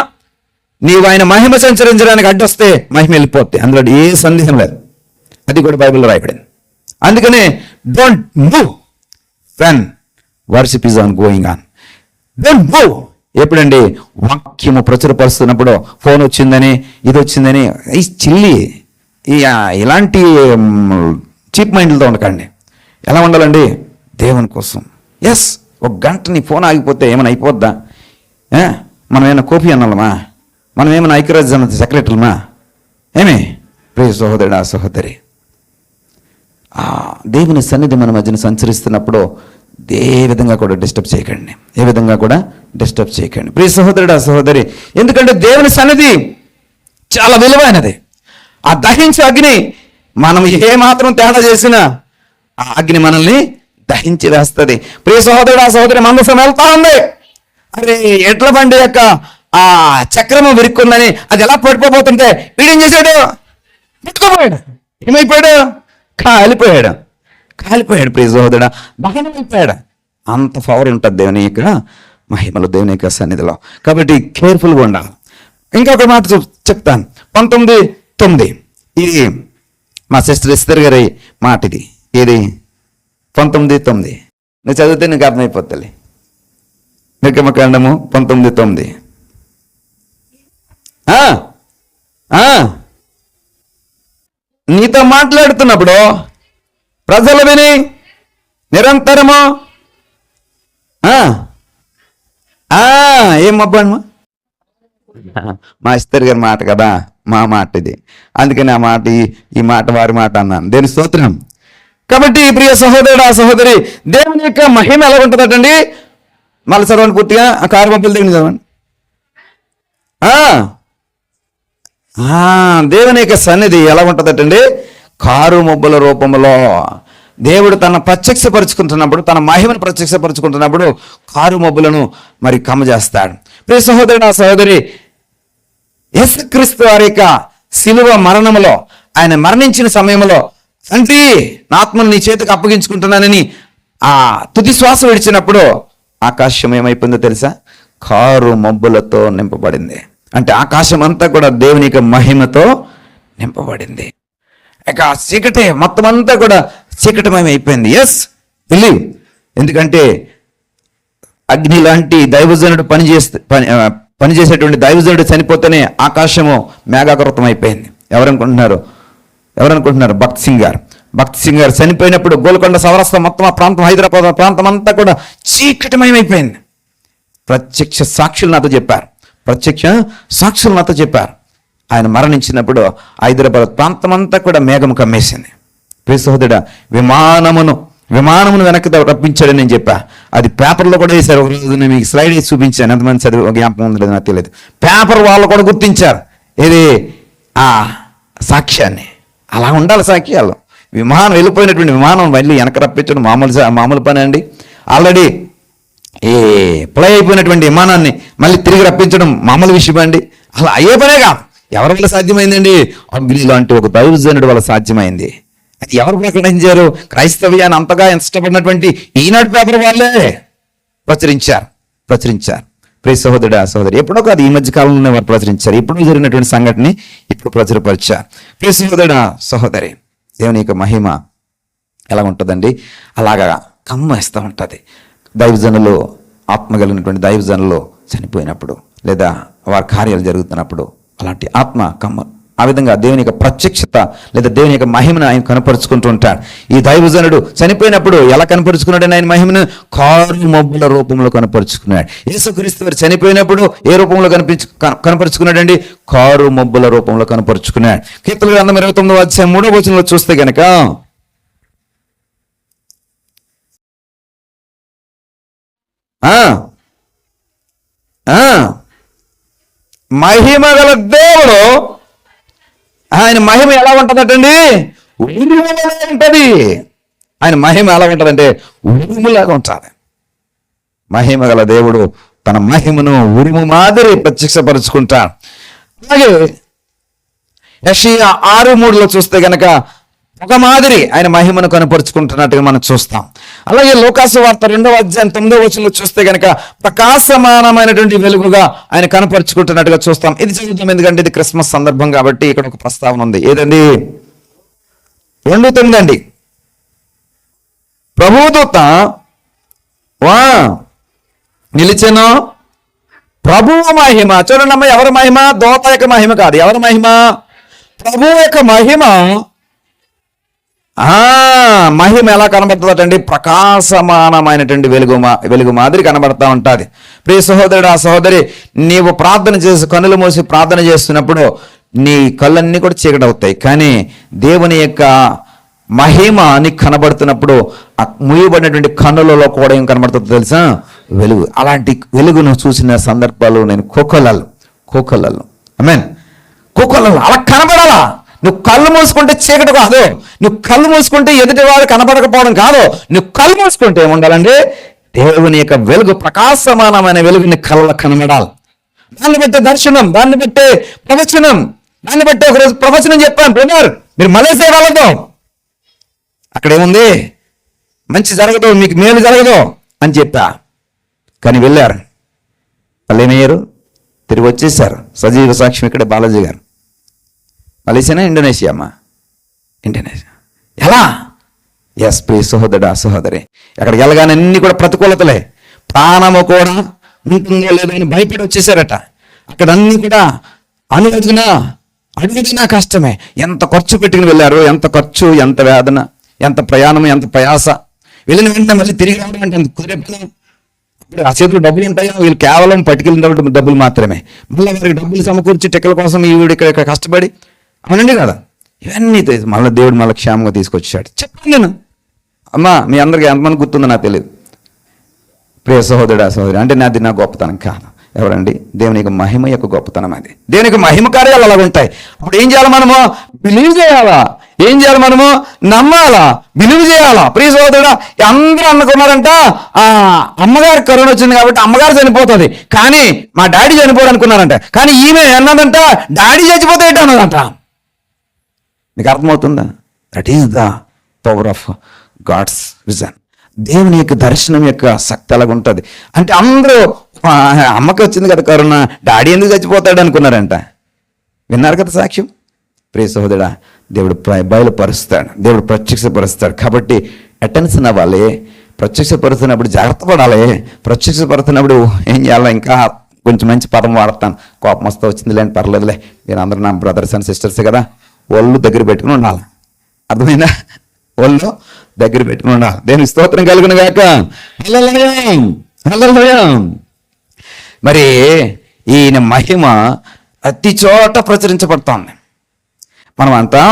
నీవు ఆయన మహిమ సంచరించడానికి అడ్డొస్తే మహిమ వెళ్ళిపోద్ది. అందులో ఏ సందేహం లేదు. అది కూడా బైబిల్లో రాయబడింది. అందుకనే don't move when worship is on going on. Don't move. ఎప్పుడండి? వాక్యము ప్రచురపరుస్తున్నప్పుడు ఫోన్ వచ్చిందని, ఇది వచ్చిందని, ఈ చిల్లి ఇలాంటి చీప్ మైండ్లతో ఉండకండి. ఎలా ఉండాలండి? దేవుని కోసం. ఎస్, ఒక గంట నీ ఫోన్ ఆగిపోతే ఏమైనా అయిపోద్దా? మనం ఏమైనా కోపి అన్నామా? మనం ఏమైనా ఐక్యరాజ్య సెక్రటరీమా? ఏమి? ప్రియ సహోదరుడు, ఆ సహోదరి, దేవుని సన్నిధి మన మధ్యన సంచరిస్తున్నప్పుడు ఏ విధంగా కూడా డిస్టర్బ్ చేయకండి. ఏ విధంగా కూడా డిస్టర్బ్ చేయకండి ప్రియ సహోదరుడు, ఆ సహోదరి. ఎందుకంటే దేవుని సన్నిధి చాలా విలువైనది. ఆ దహించే అగ్ని మనం ఏ మాత్రం తేడా చేసినా ఆ అగ్ని మనల్ని దహించి వేస్తుంది. ప్రియ సహోదరుడు, ఆ సహోదరి, మందసం వెళ్తా ఉంది. అరే, ఎడ్ల బండి యొక్క ఆ చక్రము విరుక్కుందని అది ఎలా పడిపోతుంటే వీడేం చేశాడు? పెట్టుకోపోయాడు. ఏమైపోయాడు? కాలిపోయాడు. కాలిపోయాడు ప్రియ సహోదరుడు, దహనం అయిపోయాడు. అంత పవర్ ఉంటుంది దేవుని యొక్క మహిమలో, దేవుని యొక్క సన్నిధిలో. కాబట్టి కేర్ఫుల్గా ఉండాలి. ఇంకొక మాట చెప్తాను. 19:9 ఇది మా సిస్టర్ ఇస్తర్ గారి మాట. ఇది ఏది? 19:9 నువ్వు చదివితే నీకు అర్థమైపోతుంది. నిర్గమకాండము 19:9. నీతో మాట్లాడుతున్నప్పుడు ప్రజలు విని నిరంతరము ఏం అబ్బాను? మా ఇస్తర్ గారి మాట కదా, మా మాట ఇది. అందుకని ఆ మాట, ఈ మాట వారి మాట అన్నాను. దేని స్తోత్రం. కాబట్టి ప్రియ సహోదరుడు, ఆ సహోదరి, దేవుని యొక్క మహిమ ఎలా ఉంటుందటండి? మళ్ళీ చదవండి పూర్తిగా. ఆ కారు పంపులు దగ్గర చదవండి. దేవుని యొక్క సన్నిధి ఎలా ఉంటుందటండి? కారు మబ్బుల రూపంలో. దేవుడు తన ప్రత్యక్షపరుచుకుంటున్నప్పుడు, తన మహిమను ప్రత్యక్షపరుచుకుంటున్నప్పుడు కారు మబ్బులను మరి కమ్మజేస్తాడు. ప్రియ సహోదరుడు, సహోదరి, యేసుక్రీస్తు వారి యొక్క శిలువ మరణములో, ఆయన మరణించిన సమయంలో, తండ్రి నా ఆత్మను నీ చేతికి అప్పగించుకుంటున్నానని ఆ తుది శ్వాస విడిచినప్పుడు ఆకాశం ఏమైపోయిందో తెలుసా? కారు మబ్బులతో నింపబడింది. అంటే ఆకాశం అంతా కూడా దేవుని యొక్క మహిమతో నింపబడింది. ఇక చీకటే, మొత్తం అంతా కూడా చీకటమయం అయిపోయింది. Yes, believe. ఎందుకంటే అగ్ని లాంటి దైవజనుడు పనిచేసేటువంటి దైవజనుడు చనిపోతేనే ఆకాశము మేఘాకృతం అయిపోయింది. ఎవరనుకుంటున్నారు? భక్త్ సింగ్ గారు చనిపోయినప్పుడు గోల్కొండ, సౌరాష్ట్ర మొత్తం ఆ ప్రాంతం, హైదరాబాద్ ప్రాంతం అంతా కూడా చీకటమయం అయిపోయింది. ప్రత్యక్ష సాక్షులు నాతో చెప్పారు. ఆయన మరణించినప్పుడు హైదరాబాద్ ప్రాంతం అంతా కూడా మేఘం కమ్మేసింది. ప్రియ సహోదరుడా, విమానమును వెనక్కి రప్పించాడని నేను చెప్పా. అది పేపర్లో కూడా వేశారు. ఒక రోజు నేను మీకు స్లైడ్ వేసి చూపించాను. ఎంతమంది చదివి జ్ఞాపకం ఉందో నాకు తెలియదు. పేపర్ వాళ్ళు కూడా గుర్తించారు ఇది ఆ సాక్ష్యాన్ని. అలా ఉండాలి సాక్ష్యాలు. వెళ్ళిపోయినటువంటి విమానం మళ్ళీ వెనక రప్పించడం మామూలు పని అండి. ఆల్రెడీ ప్లే అయిపోయినటువంటి విమానాన్ని మళ్ళీ తిరిగి రప్పించడం మామూలు విషయం అండి. అలా అయ్యే పనేగా. ఎవరి వల్ల సాధ్యమైందండి? అగ్ని లాంటి ఒక దైవజనుడి వల్ల సాధ్యమైంది. అది ఎవరు ప్రకటించారు? క్రైస్తవ్యాన్ని అంతగా ఇష్టపడినటువంటి ఈనాడు పేపర్ వాళ్ళే ప్రచురించారు. ప్రియ సహోదరుడా, సహోదరి, ఎప్పుడో కాదు, ఈ మధ్య కాలంలోనే వారు ప్రచురించారు. ఇప్పుడు జరిగినటువంటి సంఘటన ఇప్పుడు ప్రచురపరిచారు. ప్రియ సహోదరుడా, సహోదరి, దేవుని యొక్క మహిమ ఎలా ఉంటుందండి? అలాగా కమ్మేస్తూ ఉంటుంది. దైవజనులు, ఆత్మ కలిగినటువంటి దైవజనులు చనిపోయినప్పుడు లేదా వారి కార్యాలు జరుగుతున్నప్పుడు అలాంటి ఆత్మ కమ్మ. ఆ విధంగా దేవుని యొక్క ప్రత్యక్షత లేదా దేవుని యొక్క మహిమను ఆయన కనపరుచుకుంటూ ఉంటాడు. ఈ దైవజనుడు చనిపోయినప్పుడు ఎలా కనపరుచుకున్నాడు? ఆయన మహిమను కారు మబ్బుల రూపంలో కనపరుచుకున్నాడు. యేసుక్రీస్తు వారు చనిపోయినప్పుడు ఏ రూపంలో కనపరుచుకున్నాడండి? కారు మబ్బుల రూపంలో కనపరుచుకున్నాడు. కీర్తన గ్రంథం 29వ అధ్యాయం 3వ వచనంలో చూస్తే గనక మహిమ గల దేవుడు, ఆయన మహిమ ఎలా ఉంటుందటండి? ఉరుములాగా ఉంటుంది. ఆయన మహిమ ఎలా ఉంటుందంటే ఉరుములాగా ఉంటుంది. మహిమ గల దేవుడు తన మహిమను ఉరుము మాదిరి ప్రత్యక్షపరుచుకుంటాడు. అలాగే యెషయా 6:3లో చూస్తే గనక ఒక మాదిరి ఆయన మహిమను కనపరుచుకుంటున్నట్టుగా మనం చూస్తాం. అలాగే లోకాసు వార్త 2వ అధ్యాయం 9వ వచనంలో చూస్తే గనక ప్రకాశమానమైనటువంటి వెలుగుగా ఆయన కనపరుచుకుంటున్నట్టుగా చూస్తాం. ఇది చదువుతాం ఎందుకంటే ఇది క్రిస్మస్ సందర్భం కాబట్టి. ఇక్కడ ఒక ప్రస్తావన ఉంది. ఏదండి? 2:9 అండి. ప్రభుదూత నిలిచెను, ప్రభువు మహిమ. చూడండి అమ్మ, ఎవరి మహిమ? దూత యొక్క మహిమ కాదు. ఎవరి మహిమ? ప్రభువు యొక్క మహిమ. మహిమ ఎలా కనబడుతుందటండి? ప్రకాశమానమైనటువంటి వెలుగు మాదిరి కనబడతా ఉంటుంది. ప్రియ సహోదరుడు, ఆ సహోదరి, నీవు ప్రార్థన చేసి కన్నులు మూసి ప్రార్థన చేస్తున్నప్పుడు నీ కళ్ళన్నీ కూడా చీకటి అవుతాయి. కానీ దేవుని యొక్క మహిమ నీకు కనబడుతున్నప్పుడు ఆ మూయబడినటువంటి కన్నులలో కూడా ఏం కనబడుతుందో తెలుసా? వెలుగు. అలాంటి వెలుగును చూసిన సందర్భాలు నేను కోకొల్లలు అలా కనబడాలా? నువ్వు కళ్ళు మూసుకుంటే చీకటి కాదు. నువ్వు కళ్ళు మూసుకుంటే ఎదుటి వారు కనబడకపోవడం కాదు. నువ్వు కళ్ళు మూసుకుంటే ఏముండాలంటే దేవుని యొక్క వెలుగు, ప్రకాశమానమైన వెలుగుని కళ్ళలో కనబడాలి. దాన్ని బట్టే దర్శనం, దాన్ని బట్టే ప్రవచనం, దాన్ని బట్టే ఒకరోజు ప్రవచనం చెప్పాను, బ్రదర్ మీరు మలేసియా వెళ్ళదు, అక్కడ ఏముంది, మంచి జరగదు, మీకు మేలు జరగదు అని చెప్పా. కానీ వెళ్ళారు. వాళ్ళు ఏమయ్యారు? తిరిగి వచ్చేసారు. సజీవ సాక్ష్యం ఇక్కడ బాలాజీ గారు. మలేసియానా? ఇండోనేషియా అమ్మా? ఇండోనేషియా. ఎలా? ఎస్ ప్రియ సహోదరుడా, సహోదరి, అక్కడికి వెళ్ళగానే అన్ని కూడా ప్రతికూలతలే. ప్రాణము కూడా ఉంటుందో లేదో అని భయపడి వచ్చేసారట. అక్కడ అన్ని కూడా అడుగుతున్నా కష్టమే. ఎంత ఖర్చు పెట్టుకుని వెళ్ళారు, ఎంత ఖర్చు, ఎంత వేదన, ఎంత ప్రయాణం, ఎంత ప్రయాస. వెళ్ళిన వెంటనే మళ్ళీ తిరిగి రావడం అంటే అంత కుదిరే పని. ఇప్పుడు ఆ చేతులు డబ్బులు ఉంటాయో, వీళ్ళు కేవలం పట్టుకెళ్ళిన డబ్బులు మాత్రమే. మళ్ళీ వారికి డబ్బులు సమకూర్చి టికెల కోసం ఈవిడ ఇక్కడ కష్టపడి, అవునండి కదా, ఇవన్నీ మళ్ళీ దేవుడు మళ్ళీ క్షేమంగా తీసుకొచ్చాడు. చెప్పండి నేను అమ్మా, మీ అందరికీ ఎంతమంది గుర్తుందో నాకు తెలియదు. ప్రియ సహోదరుడా, సహోదరి, అంటే నాది నా గొప్పతనం కాదు. ఎవరండి? దేవుని యొక్క మహిమ యొక్క గొప్పతనం అది. దేవుని యొక్క మహిమ కార్యాలు అలాగ ఉంటాయి. అప్పుడు ఏం చేయాలి? మనము బిలీవ్ చేయాలా? ఏం చేయాలి? మనము నమ్మాలా, విలువ చేయాలా. ప్రియ సోదరుడా, అందరూ అనుకున్నారంట అమ్మగారి కరోనా వచ్చింది కాబట్టి అమ్మగారు చనిపోతుంది, కానీ మా డాడీ చనిపోడు అనుకున్నారంట. కానీ ఈమె అన్నదంట డాడీ చచ్చిపోతే ఏంటి అన్నదంట. మీకు అర్థమవుతుందా? That is the power of god's vision. దేవుని యొక్క దర్శనం యొక్క శక్తి అలాగ ఉంటుంది. అంటే అందరూ అమ్మకి వచ్చింది కదా కరోనా, డాడీ ఎందుకు చచ్చిపోతాడు అనుకున్నారంట. విన్నారు కదా సాక్ష్యం. ప్రియ సహోదరుడా, దేవుడు బయలుపరుస్తాడు, దేవుడు ప్రత్యక్షపరుస్తాడు. కాబట్టి అటెన్షన్ అవ్వాలి. ప్రత్యక్షపరుస్తున్నప్పుడు జాగ్రత్త పడాలి. ప్రత్యక్షపరుస్తున్నప్పుడు ఏం చేయాలి? ఇంకా కొంచెం మంచి పదం వాడతాను. కోపం వస్తే వచ్చింది లేని పర్లేదులే, మీరు అందరూ నా బ్రదర్స్ అండ్ సిస్టర్సే కదా, ఒళ్ళు దగ్గర పెట్టుకుని ఉండాలి. అర్థమైందా? ఒళ్ళు దగ్గర పెట్టుకుని ఉండాలి. దేనికి స్తోత్రం కలుగును గాక. హల్లెలూయా. మరి ఈయన మహిమ ప్రతి చోట ప్రచురించబడుతోంది. మనం అంతా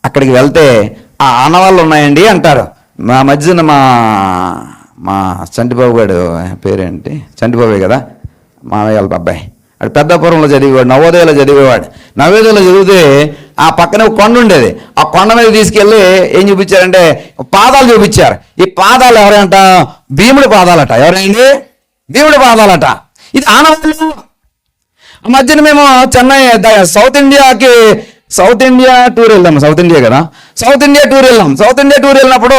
అక్కడికి వెళ్తే ఆ ఆనవాళ్ళు ఉన్నాయండి అంటారు. మా మధ్యన మా చంటిబాబు గారు పేరేంటి, చంటిబాబే కదా, మామయ్య వాళ్ళ అబ్బాయి, అటు పెద్దపురంలో చదివేవాడు, నవోదయలో చదివేవాడు. నవోదయలో చదివితే ఆ పక్కనే ఒక కొండ ఉండేది. ఆ కొండ మీద తీసుకెళ్ళి ఏం చూపించారంటే పాదాలు చూపించారు. ఈ పాదాలు ఎవరంట? భీముడి పాదాలట. ఎవరండి? భీముడి పాదాలట. ఇది ఆనవాళ్ళు. ఆ మధ్యన మేము చెన్నై సౌత్ ఇండియా టూర్ వెళ్దాం. సౌత్ ఇండియా కదా, సౌత్ ఇండియా టూర్ వెళ్ళాం. సౌత్ ఇండియా టూర్ వెళ్ళినప్పుడు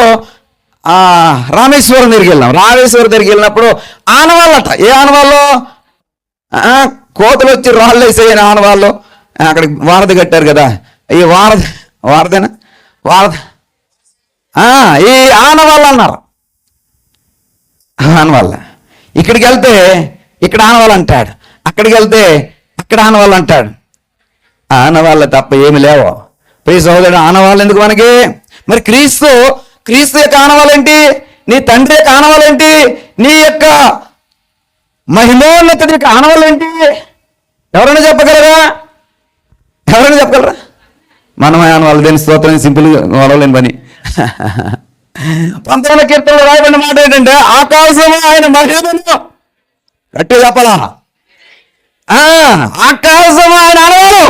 రామేశ్వరం దగ్గరికి వెళ్ళాం. రామేశ్వరం దగ్గరికి వెళ్ళినప్పుడు ఆనవాళ్ళట. ఏ ఆనవాళ్ళు? కోతలు వచ్చి రాళ్ళు వేసేయని ఆనవాళ్ళు. అక్కడికి వారధి కట్టారు కదా, ఈ వారధేనా ఈ ఆనవాళ్ళు అన్నారు. ఆనవాళ్ళ. ఇక్కడికి వెళ్తే ఇక్కడ ఆనవాళ్ళు అంటాడు, అక్కడికి వెళ్తే అక్కడ ఆనవాళ్ళు అంటాడు. ఆనవాళ్ళ తప్ప ఏమి లేవు. ప్రియ సహోదరుడు, ఆనవాళ్ళు ఎందుకు మనకి? మరి క్రీస్తు యొక్క ఆనవాళ్ళేంటి? నీ తండ్రి యొక్క ఆనవాళ్ళేంటి? నీ యొక్క మహిమోన్నతుడి యొక్క ఆనవాళ్ళేంటి? ఎవరైనా చెప్పగలరా? మనం ఆనవాళ్ళు. దేని స్తోత్రం, సింపుల్ వడవలేని పని. 19వ కీర్తనలో రాయబడిన మాట ఏంటంటే, ఆకాశము ఆయన మహిమను గట్టిగా చెప్పాలా? ఆకాశము ఆయన ఆనవాలు,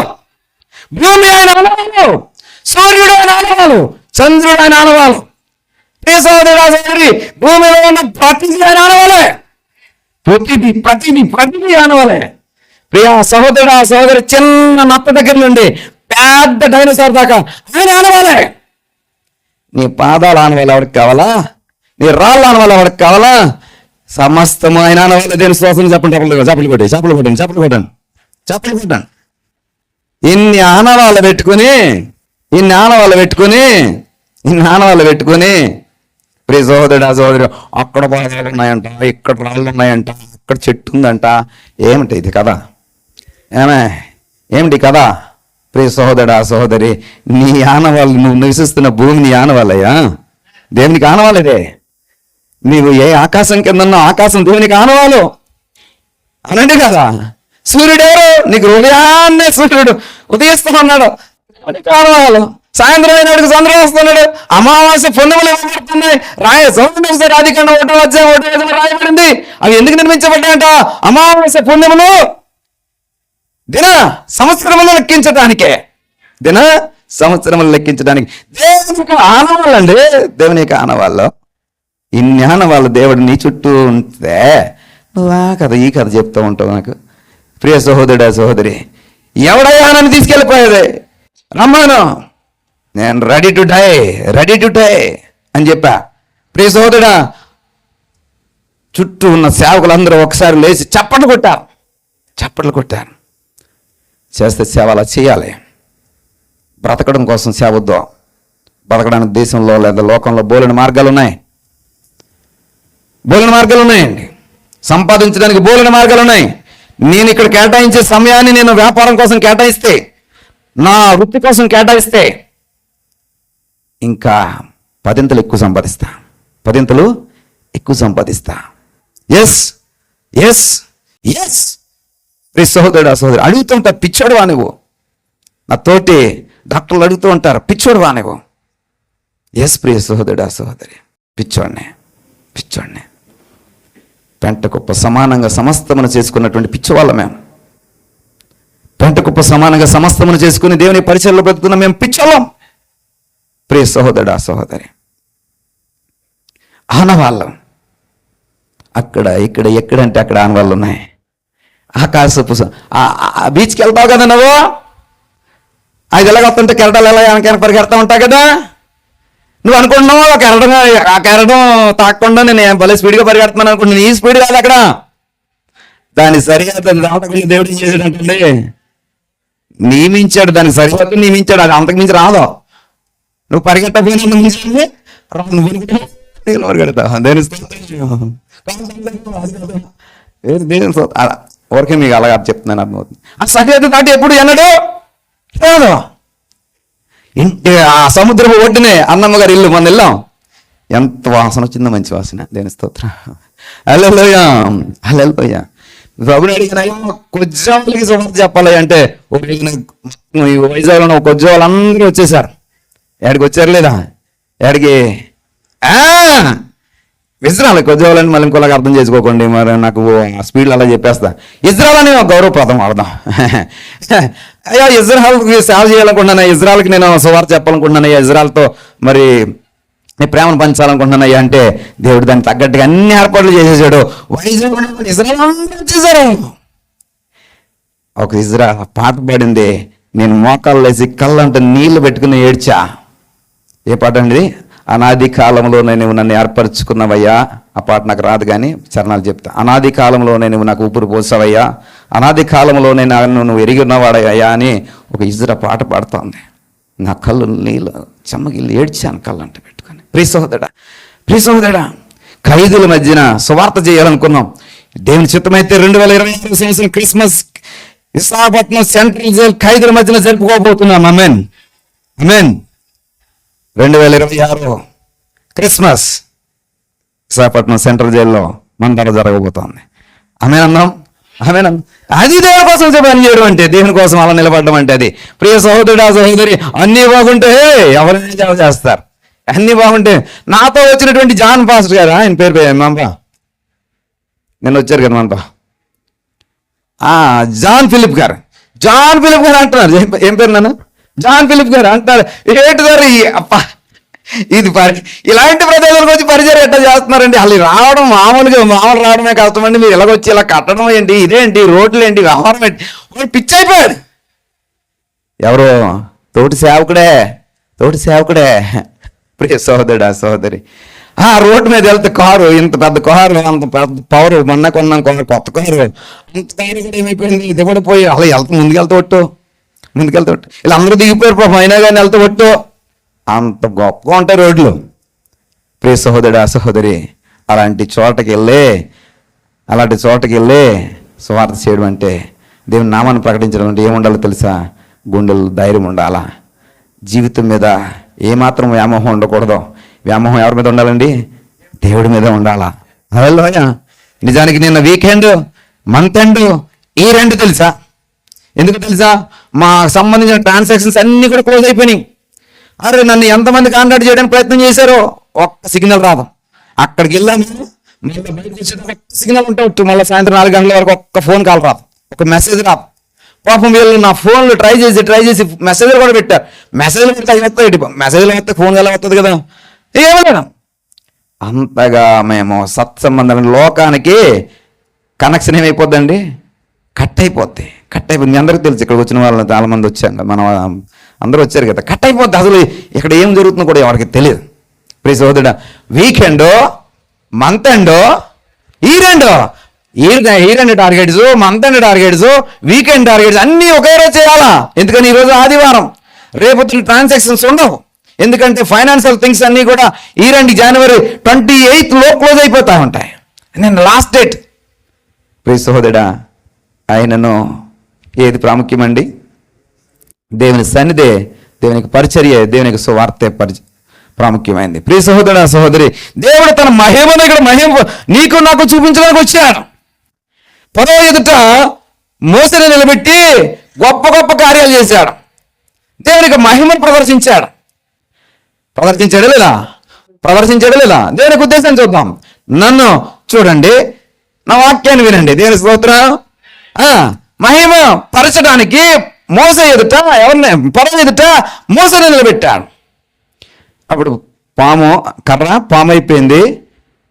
భూమి ఆయన ఆనవాలు, సూర్యుడు ఆయన ఆనవాలు, చంద్రుడు ఆయన ఆనవాలు. ప్రియ సహోదరుడా, సహోదరి, భూమిలో ఉన్న ప్రతిదీ ఆయన ఆనవాలే. ప్రతిదీ ఆనవాలే. ప్రియ సహోదరుడా, సహోదరి, చిన్న నత్త దగ్గర నుండి పెద్ద డైనోసార్ దాకా ఆయన ఆనవాలే. నీ పాదాలు ఆనవాళ్ళు ఎవరికి కావాలా? నీ రాళ్ళు ఆనవాళ్ళు ఎవరికి కావాలా? సమస్తము ఆయన ఆనవాళ్ళు. దేని శ్వాసం చెప్పండి, చెప్పలు కొట్టాను. ఇన్ని ఆనవాళ్ళు పెట్టుకుని ప్రియ సహోదరుడు, సహోదరు, అక్కడ పాదాలు ఉన్నాయంట, ఇక్కడ రాళ్ళు ఉన్నాయంట, అక్కడ చెట్టు ఉందంట. ఏమిటి ఇది కదా? ఏమిటి కదా? ప్రియ సహోదరుడు, సహోదరి, నీ ఆనవాళ్ళు, నువ్వు నివసిస్తున్న భూమి నీ ఆనవాళ్ళయ్యా. దేవునికి ఆనవాళ్ళదే. నీవు ఏ ఆకాశం కింద ఉన్నా ఆకాశం దేవునికి ఆనవాలు. అనండి కదా. సూర్యుడు ఎవరు? నీకు ఉదయాన్నే సూర్యుడు ఉదయిస్తూ ఉన్నాడు, ఆనవాలు. సాయంత్రం అయినప్పుడు చంద్రుడు వస్తున్నాడు. అమావాస్య పుణ్యములు ఇవ్వబడుతున్నాయి. ఆదికాండం 1వ అధ్యాయం 1వ వచనం రాయబడింది. అవి ఎందుకు నిర్మించబడ్డాయంట? అమావాస్య పుణ్యములు దిన సంవత్సరములు లెక్కించడానికే. దేవునికి ఆనవాళ్ళు అండి. దేవుని యొక్క ఆనవాళ్ళు. ఇన్ని ఆనవాళ్ళు దేవుడు నీ చుట్టూ ఉంటే నువ్వు ఈ కథ చెప్తూ ఉంటావు నాకు. ప్రియ సహోదరుడా, సహోదరి, ఎవడయ్యా నన్ను తీసుకెళ్ళిపోయేది? రమ్మను, నేను రెడీ టు డై అని చెప్పా. ప్రియ సహోదరుడా, చుట్టూ ఉన్న సేవకులందరూ ఒకసారి లేచి చప్పట్లు కొట్టారు. చేస్తే సేవ అలా చేయాలి. బ్రతకడం కోసం సేవ వద్దు. బ్రతకడానికి దేశంలో లేదా లోకంలో బోలెడు మార్గాలు ఉన్నాయండి. సంపాదించడానికి బోలెడు మార్గాలు ఉన్నాయి. నేను ఇక్కడ కేటాయించే సమయాన్ని నేను వ్యాపారం కోసం కేటాయిస్తే, నా వృత్తి కోసం కేటాయిస్తే ఇంకా 10 ఎక్కువ సంపాదిస్తా. ఎస్ ప్రియ సహోదరుడా, సహోదరి, అడుగుతూ ఉంటారు, పిచ్చోడువా నువ్వు? నా తోటి డాక్టర్లు అడుగుతూ ఉంటారు, పిచ్చోడువా నువ్వు? ఎస్ ప్రియ సహోదరుడా, సహోదరి, పిచ్చోడ్నే. పెంట కుప్ప సమానంగా సమస్తమును చేసుకున్నటువంటి పిచ్చివాళ్ళ మేము. పెంట కుప్ప సమానంగా సమస్తమును చేసుకుని దేవుని పరిచయంలో బ్రతుకున్న మేము పిచ్చోళ్ళం. ప్రియ సహోదరుడా సహోదరి, ఆనవాళ్ళం అక్కడ ఇక్కడ ఎక్కడంటే అక్కడ ఆనవాళ్ళు ఉన్నాయి. ఆకాశపు బీచ్కి వెళ్తావు కదా నువ్వు, అది ఎలాగొస్తుంటే కెరటాలు ఎలా వెనక పరిగెడతా ఉంటావు కదా. నువ్వు అనుకుంటున్నావు ఆ కెరటం తాకుండా నేను భలే స్పీడ్గా పరిగెడుతున్నాను అనుకుంటున్నాను. ఈ స్పీడ్ కాదు అక్కడ. దాని సరిహద్దు దాటకుండా దేవుడు ఏం చేశాడంటే నియమించాడు, దానికి సరిహద్దు నియమించాడు. అది అంతకు మించి రాదు. నువ్వు పరిగెట్టకపోయినా నువ్వు పరిగెడతావు. ఊరికే మీకు అలాగా చెప్తున్నాను, అర్థమవుతుంది. ఆ సరిహద్దు దాటి ఎప్పుడు ఎన్నడు రాదు. ఆ సముద్రపు ఒడ్డునే అన్నమ్మ గారి ఇల్లు మొన్న వెళ్ళాం. ఎంత వాసన వచ్చిందో, మంచి వాసన. దేని స్తోత్రం. హల్లెలూయా హల్లెలూయా. ప్రభుని అడిగిన కొజ్జాలకి సువార్త చెప్పాలి అంటే వైజాగ్లో కొజ్జా వాళ్ళందరూ వచ్చేసారు. ఎక్కడికి వచ్చారు లేదా? ఎక్కడికి? ఇజ్రాయల్. కొజ్జాలని మళ్ళీ ఇంకోలాగా అర్థం చేసుకోకండి, మరి నాకు స్పీడ్లో అలా చెప్పేస్తా. ఇజ్రాయల్ అని గౌరవప్రదం అర్థం. అయ్యా ఇజ్రాయల్కి సేవ చేయాలనుకుంటున్నాను, ఇజ్రాయల్కి నేను సువార్త చెప్పాలనుకుంటున్నాను, ఇజ్రాయల్తో మరి నీ ప్రేమను పంచాలనుకుంటున్నాను అయ్యా అంటే దేవుడు దానికి తగ్గట్టుగా అన్ని ఏర్పాట్లు చేసేసాడు. వైజాగ్ ఇజ్రాయల్ అందరూ వచ్చేసారు. ఒక ఇజ్రాయల్ పాట పాడింది, నేను మోకాళ్ళు వేసి కళ్ళంటే నీళ్లు పెట్టుకుని ఏడ్చా. ఏ పాట అండి? అనాది కాలంలోనే నువ్వు నన్ను ఏర్పరచుకున్నావయ్యా. ఆ పాట నాకు రాదు కానీ చరణాలు చెప్తా. అనాది కాలంలోనే నువ్వు నాకు ఊపిరి పోసావయ్యా, అనాది కాలంలోనే నన్ను నువ్వు ఎరిగి ఉన్నవాడయ్యా అని ఒక ఇజ్రా పాట పాడుతోంది. నా కళ్ళు నీళ్ళు చెమ్మగిల్లి ఏడ్చాను కళ్ళంట పెట్టుకొని. ప్రియ సహోదరుడా, ఖైదీల మధ్యన సువార్త చేయాలనుకున్నాం. దేవుని చిత్తమైతే 2026 సంవత్సరం క్రిస్మస్ విశాఖపట్నం సెంట్రల్ జైలు ఖైదీల మధ్యన జరుపుకోబోతున్నాం. ఆమేన్ ఆమేన్. 2026 క్రిస్మస్ విశాఖపట్నం సెంట్రల్ జైల్లో మన దగ్గర జరగబోతోంది. ఆమేన్ అన్నాం. ఆమేన్ అన్నాం. అది దేవుని కోసం పని చేయడం అంటే, దేవుని కోసం అలా నిలబడడం అంటే అది. ప్రియ సహోదరుడా సహోదరి, అన్నీ బాగుంటే ఎవరైనా సేవ చేస్తారు. అన్నీ బాగుంటే. నాతో వచ్చినటువంటి జాన్ పాస్టర్ గారు, ఆయన పేరు మంప, నిన్న వచ్చారు కదా మనతో, జాన్ ఫిలిప్ గారు అంటున్నారు. ఏం పేరు నాన్న? జాన్ ఫిలిప్ గారు అంటారు. ఏంటి గారు అప్ప ఇది ఇలాంటి ప్రదేశాలకు వచ్చి పరిచయం ఎట్లా చేస్తున్నారండి? అసలు రావడం మామూలు రావడమే కష్టమండి, మీరు ఇలాగొచ్చి ఇలా కట్టడం ఏంటి, ఇదేంటి, రోడ్లు ఏంటి, వ్యవహారం ఏంటి? వాడు పిచ్చి అయిపోయాడు. ఎవరు? తోటి సేవకుడే. ప్రియ సహోదరుడా సహోదరి, రోడ్డు మీద వెళ్తే కారు, ఇంత పెద్ద కారు, అంత పెద్ద పవర్, మొన్న కొన్నాం కారు, కొత్త కారు, అంత కారు కూడా ఏమైపోయింది, దిగబడిపోయి అలా ముందుకెళ్తే ఒట్టు ఇలా అందరూ దిగిపోయారు పాపం, అయినా కానీ వెళ్తే ఒట్టు. అంత గొప్పగా ఉంటాయి రోడ్లు. ప్రియ సహోదరుడా సహోదరి, అలాంటి చోటకి వెళ్ళే సువార్త చేయడం అంటే, దేవుని నామాన్ని ప్రకటించడం అంటే ఏముండాలో తెలుసా? గుండెలు ధైర్యం ఉండాలా. జీవితం మీద ఏమాత్రం వ్యామోహం ఉండకూడదు. వ్యామోహం ఎవరి మీద ఉండాలండి? దేవుడి మీద ఉండాలా. హల్లెలూయా. నిజానికి నిన్న వీకెండ్, మంత్ ఎండ్, ఈ రెండు తెలుసా? ఎందుకు తెలుసా? మా సంబంధించిన ట్రాన్సాక్షన్స్ అన్నీ కూడా క్లోజ్ అయిపోయినాయి. అరే నన్ను ఎంతమంది కాంటాక్ట్ చేయడానికి ప్రయత్నం చేశారో ఒక్క సిగ్నల్ రాదు. అక్కడికి వెళ్ళాము, మళ్ళీ బయటకు వచ్చేటప్పుడు ఒక్క సిగ్నల్ ఉంటే మళ్ళీ సాయంత్రం 4 గంటల వరకు ఒక్క ఫోన్ కాల్ రాదు, ఒక మెసేజ్ రాదు. పాపం వీళ్ళు నా ఫోన్లు ట్రై చేసి మెసేజ్లు కూడా పెట్టారు. మెసేజ్లు పెడితే అవి వస్తాయి, మెసేజ్లు వస్తే ఫోన్ ఎలా వస్తుంది కదా. ఏమన్నా అంతగా మేము సత్సంబంధం లోకానికి కనెక్షన్ ఏమైపోద్దండి? కట్ అయిపోద్ది. మీ అందరికీ తెలుసు, ఇక్కడికి వచ్చిన వాళ్ళు చాలా మంది వచ్చాం, మనం అందరూ వచ్చారు కదా. కట్ అయిపోద్ది. అసలు ఇక్కడ ఏం జరుగుతుందో కూడా ఎవరికి తెలియదు. ప్రియ సహోదరుడా, వీకెండ్, మంత్ ఎండ్, ఈ రెండు targets, month end targets, weekend targets అన్నీ ఒకే రోజు చేయాలా? ఎందుకని ఈరోజు ఆదివారం, రేపు ట్రాన్సాక్షన్స్ ఉండవు. ఎందుకంటే ఫైనాన్షియల్ థింగ్స్ అన్నీ కూడా January 28 క్లోజ్ అయిపోతూ ఉంటాయి. నేను లాస్ట్ డేట్. ప్రియ సహోదరుడా, ఆయనను ఏది ప్రాముఖ్యమండి? దేవుని సన్నిధే, దేవునికి పరిచర్య, దేవునికి సువార్తే ప్రాముఖ్యమైంది. ప్రియ సహోదరుడా సహోదరి, దేవుడు తన మహిమను ఇక్కడ నీకు నాకు చూపించడానికి వచ్చాడు. పదవ ఎదుట మోసని నిలబెట్టి గొప్ప గొప్ప కార్యాలు చేశాడు. దేవునికి మహిమను ప్రదర్శించాడా లేదా? దేవునికి ఉద్దేశం చూద్దాం. నన్ను చూడండి, నా వాక్యాన్ని వినండి. దేవుని స్తోత్రం. మహిమ పరచడానికి మోస ఎదుట, పరవ ఎదుట మోసని నిలబెట్టాడు. అప్పుడు పాము అయిపోయింది,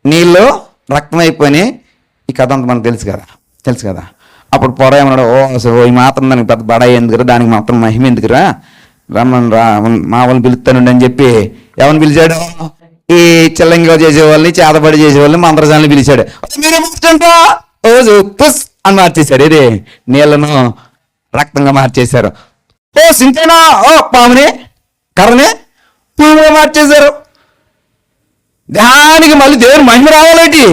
నీళ్ళు రక్తం అయిపోయినాయి. ఈ కథ అంతా మనకు తెలుసు కదా. అప్పుడు పొర ఏమన్నాడు, ఈ మాత్రం దానికి పెద్ద బడాయి ఎందుకురా, దానికి మాత్రం మహిమ ఎందుకురా, రమ్మని రా మా వాళ్ళని పిలుస్తానండి అని చెప్పి ఎవరిని పిలిచాడు? ఈ చిల్లంగా చేసేవాళ్ళని, చేతబడి చేసేవాళ్ళని, మంత్రసాలని పిలిచాడు. పుస్ అని మార్చేశాడు. ఇది నీళ్లను రక్తంగా మార్చేశారు. సింతేనా? పాముని కర్రని పాముగా మార్చేశారు. దానికి మళ్ళీ దేవుని మహిమ రావాలేంటి?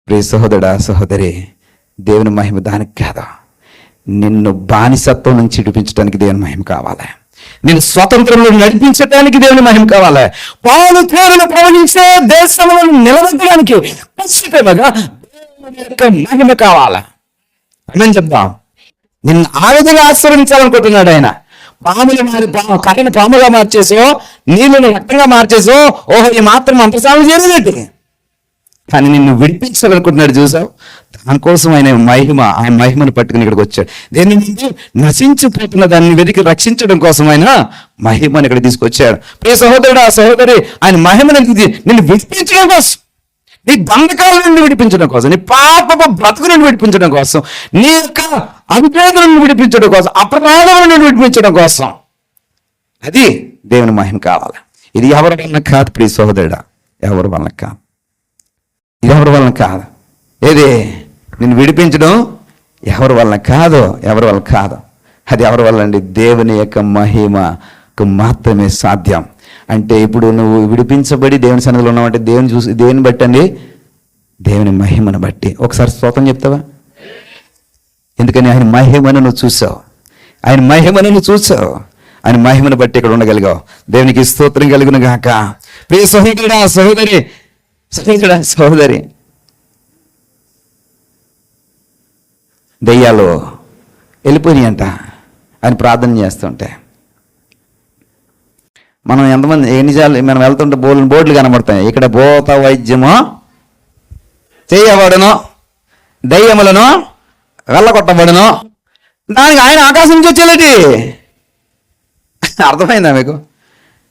ప్రియ సహోదరుడా, సహోదరి, దేవుని మహిమ దానికి కాదు. నిన్ను బానిసత్వం నుంచి విడిపించడానికి దేవుని మహిమ కావాలి. నేను స్వతంత్రంలో నడిపించడానికి దేవుని మహిమ కావాలి. పాలు తేనెలు ప్రవహించే దేశంలో నిలబెట్టడానికి ఖచ్చితంగా దేవుని యొక్క మహిమ కావాలి. అని చెప్తాం. నిన్ను ఆ విధంగా ఆశీర్వదించాలనుకుంటున్నాడు ఆయన. కర్రను పాముగా మార్చేసో, నీళ్ళను రక్తంగా మార్చేసో, ఈ మాత్రం అంతసార్లు చేయలేదండి. కానీ నిన్ను విడిపించాలనుకుంటున్నాడు. చూసావు, దానికోసం ఆయన మహిమను పట్టుకుని ఇక్కడికి వచ్చాడు. దేని నుండి నశించిపోతున్న దాన్ని వెతికి రక్షించడం కోసం ఆయన మహిమను ఇక్కడ తీసుకొచ్చాడు. ప్రియ సహోదరుడు, ఆ సహోదరి, ఆయన మహిమను నిన్ను విడిపించడం కోసం, నీ బంధకాల నుండి విడిపించడం కోసం, నీ పాప బ్రతుకు నుండి విడిపించడం కోసం, నీ యొక్క అవిధేయతల నుండి విడిపించడం కోసం, అపరాధం నుండి విడిపించడం కోసం, అది దేవుని మహిమ కావాలి. ఇది ఎవరి వలన కాదు ప్రియ సహోదరుడా, ఎవరి వలన కాదు. ఇది ఎవరి వలన కాదు. ఏది నిన్ను విడిపించడం ఎవరి వలన కాదు, ఎవరి వలన కాదు. అది ఎవరి వల్ల అండి? దేవుని యొక్క మహిమకు మాత్రమే సాధ్యం. అంటే ఇప్పుడు నువ్వు విడిపించబడి దేవుని సన్నిధిలో ఉన్నావంటే దేని బట్టి అండి? దేవుని మహిమను బట్టి. ఒకసారి స్తోత్రం చెప్తావా? ఎందుకని ఆయన మహిమను నువ్వు చూసావు, ఆయన మహిమను బట్టి ఇక్కడ ఉండగలిగావు. దేవునికి స్తోత్రం కలుగును గాక. ప్రియ సహోదరుడా, సహోదరి, దెయ్యాలు వెళ్ళిపోయినాయంట ఆయన ప్రార్థన చేస్తుంటే. మనం ఎంతమంది ఎన్నిసార్లు మనం వెళ్తుంటే బోర్డులు కనబడతాయి. ఇక్కడ భూత వైద్యము చేయబడును, దయ్యములను వెళ్ళగొట్టబడును. దానికి ఆయన ఆకాశం నుంచి వచ్చేలేటి. అర్థమైందా మీకు?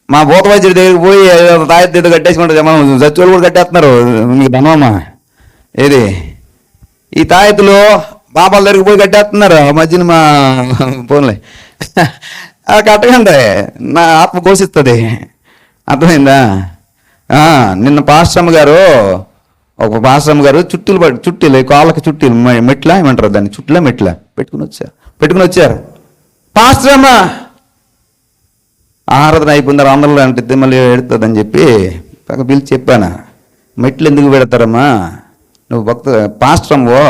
మా భూత వైద్యుడి దగ్గరికి పోయి తాయెత్తు కట్టేసుకుంటారు, మనం చచ్చులు కూడా కట్టేస్తున్నారు. మీకు ధనమమ్మా, ఏది ఈ తాయెత్తులు బాబాల దగ్గరికి పోయి కట్టేస్తున్నారు. మధ్యన మా ఫోన్లే కట్టకండి, నా ఆత్మ కోసిస్తుంది. అర్థమైందా? నిన్న పాస్టమ్మ గారు, ఒక పాస్టమ్మ గారు చుట్టీలు కాళ్ళకి చుట్టీలు మెట్ల ఏమంటారు దాన్ని, మెట్ల పెట్టుకుని వచ్చారు. పాస్టర్ అమ్మ ఆరాధన అయిపోయింది, అందరిలో అంటే మళ్ళీ పెడుతుందని చెప్పి పిలిచి చెప్పాను. మెట్లు ఎందుకు పెడతారమ్మా, నువ్వు పాస్టర్ అమ్మో,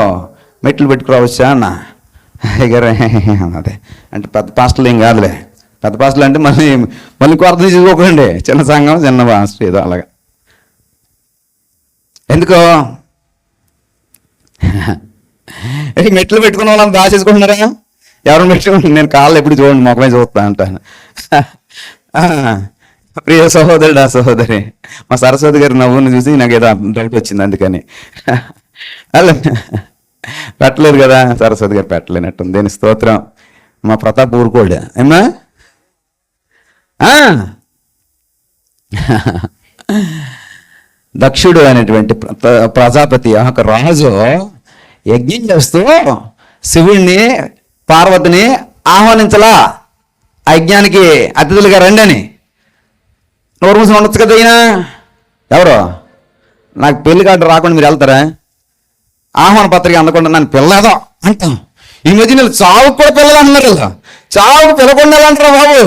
మెట్లు పెట్టుకురావచ్చా అన్న. అయ్యగారు అదే అంటే పెద్ద పాస్టర్లు ఏం కాదులే, పెద్ద పాస్టర్లు అంటే మళ్ళీ కొరత తీసుకోకండి, చిన్న సంఘం చిన్న పాస్టర్ ఏదో అలాగా. ఎందుకో మెట్లు పెట్టుకున్న వాళ్ళని దాచేసుకుంటున్నారా? ఎవరిని పెట్టుకుంటున్నారు? నేను కాళ్ళు ఎప్పుడు చూడండి, మొక్కమే చూస్తా అంటాను. ప్రియ సహోదరుడు, ఆ సహోదరి, మా సరస్వతి గారి నవ్వుని చూసి నాకు ఏదో డౌట్ వచ్చింది, అందుకని అలా పెట్టలేదు కదా. సరస్వతి గారు పెట్టలేనట్టుంది. దేని స్తోత్రం. మా ప్రతాప్ ఊరుకోడు ఏమా. దక్షుడు అనేటువంటి ప్రజాపతి ఒక రాజు యజ్ఞం చేస్తూ శివుణ్ణి పార్వతిని ఆహ్వానించలా, ఆ యజ్ఞానికి అతిథులుగా రండి అని. నోరు మూసి ఉండొచ్చు కదా. అయినా ఎవరు నాకు పెళ్లి కార్డు రాకుండా మీరు వెళ్తారా? ఆహ్వాన పత్రిక అందకుండా నన్ను పిల్లదో అంటాం. ఈ మధ్య నేను చావుకు కూడా పిల్లలు అంటున్నారు కదా. చావుకు పిలవకుండా వెళ్ళంటారా బాబు?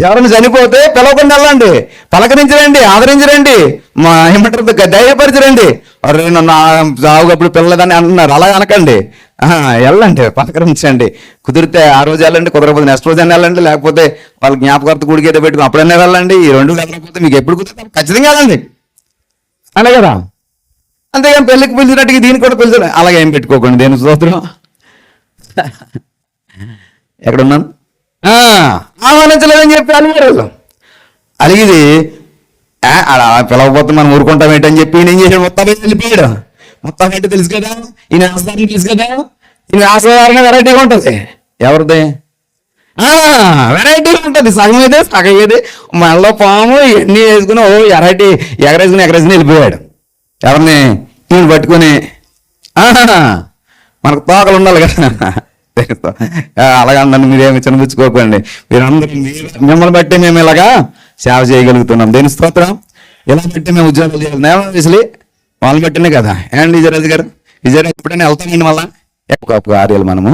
ఎవరైనా చనిపోతే పిలవకుండా వెళ్ళండి, పలకరించరండి, ఆదరించరండి, ఏమంటారు ధైర్యపరిచరండి. అరే నన్ను చావుకు అప్పుడు పిల్లదని అంటున్నారు, అలా అనకండి. వెళ్ళండి, పలకరించండి. కుదిరితే ఆ రోజు వెళ్ళండి, కుదరకపోతే నెక్స్ట్ రోజు అయినా వెళ్ళండి, లేకపోతే వాళ్ళ జ్ఞాపకార్థ గుడికి ఏదో పెట్టుకుని అప్పుడైనా వెళ్ళండి. ఈ రెండు వెళ్ళకపోతే మీకు ఎప్పుడు కుదిరితే ఖచ్చితంగా వెళ్ళండి, అలా కదా. అంతేగాని పెళ్ళికి పిలిచినట్టుగా దీనికి కూడా పిలిచారు అలాగే ఏం పెట్టుకోకండి. దేని స్తోత్రం. ఎక్కడున్నాను? ఆహ్వానించలేదని చెప్పి అలిగారు. అలిగిది అలా పిలవకపోతే మనం ఊరుకుంటాం ఏంటని చెప్పి నేను చేసాడు, మొత్తం వెళ్ళిపోయాడు. మొత్తం ఏంటో తెలుసు కదా, ఈయన ఆస్వాదం తెలుసు కదా, ఈయన ఆస్వాదారంగా వెరైటీగా ఉంటుంది. ఎవరిది? వెరైటీ ఉంటుంది. సగం అయితే సగం ఏది మళ్ళీ పాము ఇవన్నీ వేసుకుని ఎగరేసుకుని వెళ్ళిపోయాడు. ఎవరిని? ఈయన పట్టుకొని. మనకు తోకలు ఉండాలి కదా. అలాగండి, మీరేమి చిన్నపుచ్చుకోకండి. మీరందరూ మిమ్మల్ని బట్టి మేము ఇలాగా సేవ చేయగలుగుతున్నాం. దేని స్తోత్రం. ఇలా బట్టి మేము ఉద్యోగాలు చేయాలి. వాళ్ళని బట్టినే కదా. ఏమండి విజయరాజు గారు? విజయరాజు ఎప్పుడైనా వెళ్తామండి. మళ్ళా గొప్ప కార్యాలు మనము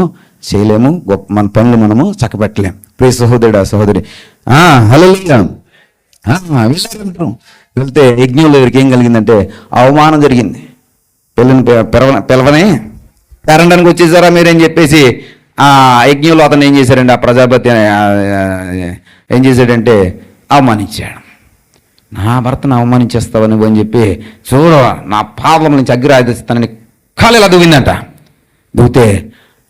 చేయలేము, గొప్ప మన పనులు మనము చక్కబెట్టలేము. ప్రియ సహోదరుడు సహోదరి, హల్లెలూయా. వెళ్తే యజ్ఞంలో దగ్గరికి ఏం కలిగిందంటే అవమానం జరిగింది. పిలవనే పేరండానికి వచ్చేసారా మీరేం చెప్పేసి ఆ యజ్ఞంలో అతను ఏం చేశాడంటే, ఆ ప్రజాపతి ఏం చేశాడంటే అవమానించాడు. నా భర్తను అవమానించేస్తావు నువ్వు అని చెప్పి, చూడ నా పాపం నుంచి అగ్గి రాజేస్తానని కాలు ఇలా దువ్విందంట. దువ్వితే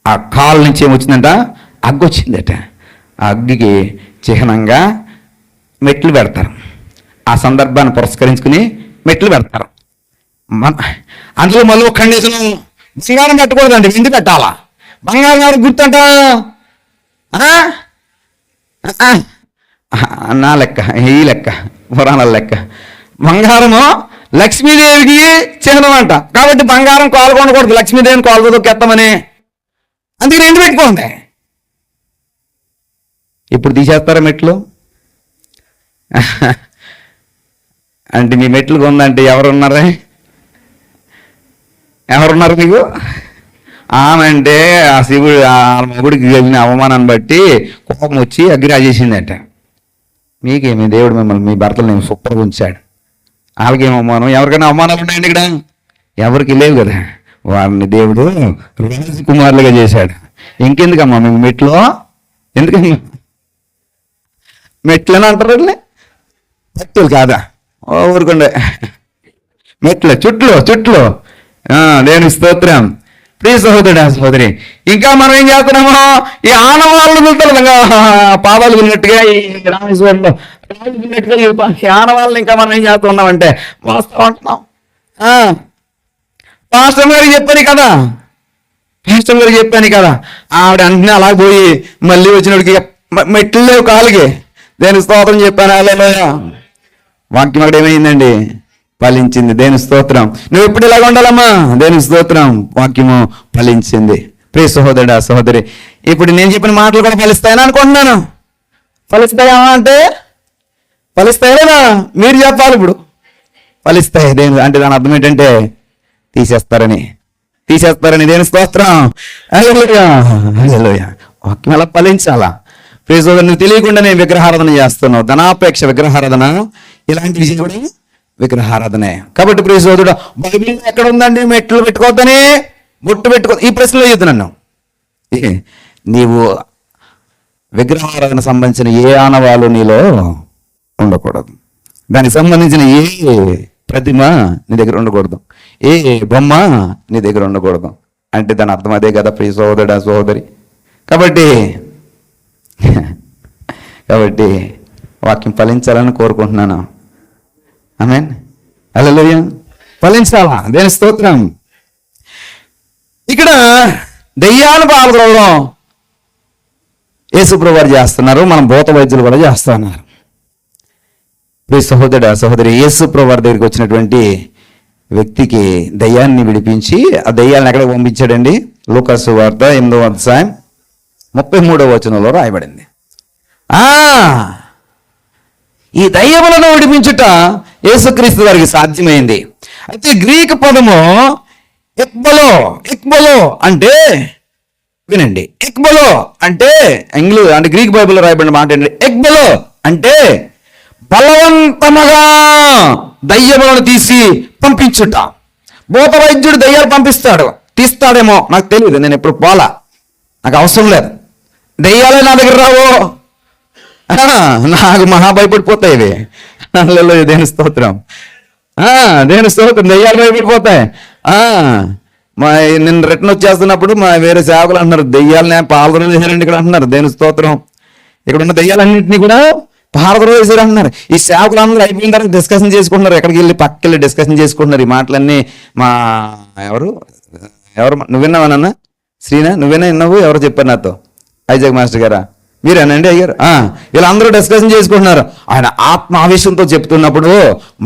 ఆ కాలు నుంచి ఏమొచ్చిందంట? అగ్గి వచ్చిందట. ఆ అగ్గికి చిహ్నంగా మెట్లు పెడతారు. ఆ సందర్భాన్ని పురస్కరించుకుని మెట్లు పెడతారు. అందులో మళ్ళీ ఒక కండిషన్, బంగారం పెట్టకూడదండి, వెండి పెట్టాలా. బంగారం గారు గుర్తుంట నా లెక్క, ఈ లెక్క, పురాణాల లెక్క. బంగారము లక్ష్మీదేవికి చిహ్నం అంట. కాబట్టి బంగారం కోలుకొనకూడదు, లక్ష్మీదేవిని కోలుతో దొక్కేస్తామని. అందుకని ఎండు పెట్టుకోండి. ఇప్పుడు తీసేస్తారా మెట్లు? అంటే మీ మెట్లు కొందంటే ఎవరున్నారే? ఎవరున్నారు మీకు? ఆమె అంటే ఆ శివుడు ఆ మొగుడికి కలిగిన అవమానాన్ని బట్టి కోపం వచ్చి అగ్గి రాజేసిందంట. మీకేమి దేవుడు మిమ్మల్ని, మీ భర్తలు నేను సూపర్గా ఉంచాడు. వాళ్ళకేం అవమానం? ఎవరికైనా అవమానాలు ఉన్నాయండి ఇక్కడ? ఎవరికి లేవు కదా. వారిని దేవుడు రాజకుమారులుగా చేశాడు. ఇంకెందుకమ్మా మీకు మెట్లు? ఎందుకమ్మా మెట్లు అని అంటారు? మెట్లు కాదా, ఊరుకోండి. మెట్లు చుట్లు. దేవుని స్తోత్రం. ప్రియ సహోదరుడు సహోదరి, ఇంకా మనం ఏం చేస్తున్నామో ఈ ఆనవాళ్ళు వెళ్తారు పాదాలు విన్నట్టుగా, ఈ రామేశ్వరంలో రాళ్ళు విన్నట్టుగా ఈ ఆనవాళ్ళని ఇంకా మనం ఏం చేస్తున్నామంటే వాస్తవం అంటున్నాం. పాస్టర్ గారికి చెప్పాను కదా, ఆవిడ అన్నీ అలా పోయి మళ్ళీ వచ్చినప్పటికి మెట్లు లేవు కాలుకి. దేని స్తోత్రం చెప్పాను. హల్లెలూయా. వాక్యం అక్కడ ఏమైందండి? ఫలించింది. దేని స్తోత్రం. నువ్వు ఎప్పుడు ఇలాగ ఉండాలమ్మా? దేని స్తోత్రం. వాక్యము ఫలించింది. ప్రియ సహోదరుడా సహోదరి, ఇప్పుడు నేను చెప్పిన మాటలు కూడా ఫలిస్తాయని అనుకుంటున్నాను. ఫలిస్తాయా అంటే ఫలిస్తాయా? మీరు చెప్పాలి. ఇప్పుడు ఫలిస్తాయి. దేని అంటే దాని అర్థం ఏంటంటే తీసేస్తారని. దేని స్తోత్రం. హల్లెలూయా. వాక్యం అలా ఫలించాలా? ప్రియ సహోదరు, నువ్వు తెలియకుండా నేను విగ్రహారాధన చేస్తున్నావు. ధనాపేక్ష విగ్రహారాధన, ఇలాంటి విషయం కూడా విగ్రహారాధనే. కాబట్టి ప్రియ సోదరుడు, బైబిల్ ఎక్కడ ఉందండి మెట్లు పెట్టుకోవద్దని, బొట్టు పెట్టుకో? ఈ ప్రశ్నలో చెప్తున్నాను. నీవు విగ్రహారాధన సంబంధించిన ఏ ఆనవాలు నీలో ఉండకూడదు. దానికి సంబంధించిన ఏ ప్రతిమ నీ దగ్గర ఉండకూడదు, ఏ బొమ్మ నీ దగ్గర ఉండకూడదు. అంటే దాని అర్థం అదే కదా ప్రియ సోదరుడా సోదరి. కాబట్టి వాక్యం ఫలించాలని కోరుకుంటున్నాను. ఆమేన్. హల్లెలూయా. ఫలించాలా? దేని స్తోత్రం. ఇక్కడ దెయ్యాలు పాల్గొనడం యేసుప్రభువు వారు చేస్తున్నారు, మనం భూత వైద్యులు కూడా చేస్తున్నారు. ప్రియ సహోదరుడా సహోదరి, యేసుప్రభువు వారి దగ్గరికి వచ్చినటువంటి వ్యక్తికి దయ్యాన్ని విడిపించి ఆ దయ్యాలను ఎక్కడికి పంపించాడండి? లూకా సువార్త 8వ అధ్యాయం 33వ వచనంలో రాయబడింది. ఈ దయ్యములను విడిపించుట యేసుక్రీస్తు వారికి సాధ్యమైంది. అయితే గ్రీకు పదము ఎక్బలో అంటే, వినండి, ఎక్బలో అంటే అంటే గ్రీక్ బైబిల్లో రాయబడిన మాట ఏంటంటే ఎక్బలో అంటే బలవంతముగా దయ్యములను తీసి పంపించుట. భూత వైద్యుడు దయ్యాలు పంపిస్తాడు, తీస్తాడేమో నాకు తెలియదు, నేను ఎప్పుడు పోలా, నాకు అవసరం లేదు. దయ్యాలే నా దగ్గర రావు, నాకు మహా భయపడిపోతాయి ఇవి. హల్లెలూయా. దేని స్తోత్రం. దయ్యాలు భయపడిపోతాయి. నిన్న రిటర్న్ వచ్చేస్తున్నప్పుడు మా వేరే సేవకులు అంటున్నారు, దయ్యాలని పాల్గొన చేశారండి ఇక్కడ అంటున్నారు. దేని స్తోత్రం. ఇక్కడ ఉన్న దయ్యాలన్నింటినీ కూడా పాల్గొన చేశారు అంటున్నారు. ఈ సేవకులు అందరూ అయిపోయిన తర్వాత డిస్కషన్ చేసుకుంటున్నారు, ఎక్కడికి వెళ్ళి పక్కకి వెళ్ళి డిస్కషన్ చేసుకుంటున్నారు. ఈ మాటలన్నీ మా ఎవరు నువ్వు విన్నావా నాన్న? శ్రీనా, నువ్వేనా విన్నావు? ఎవరు చెప్పారు నాతో? ఐజాక్ మాస్టర్ గారా? మీరేనండి అయ్యారు. వీళ్ళందరూ డిస్కషన్ చేసుకుంటున్నారు. ఆయన ఆత్మ ఆవేశంతో చెప్తున్నప్పుడు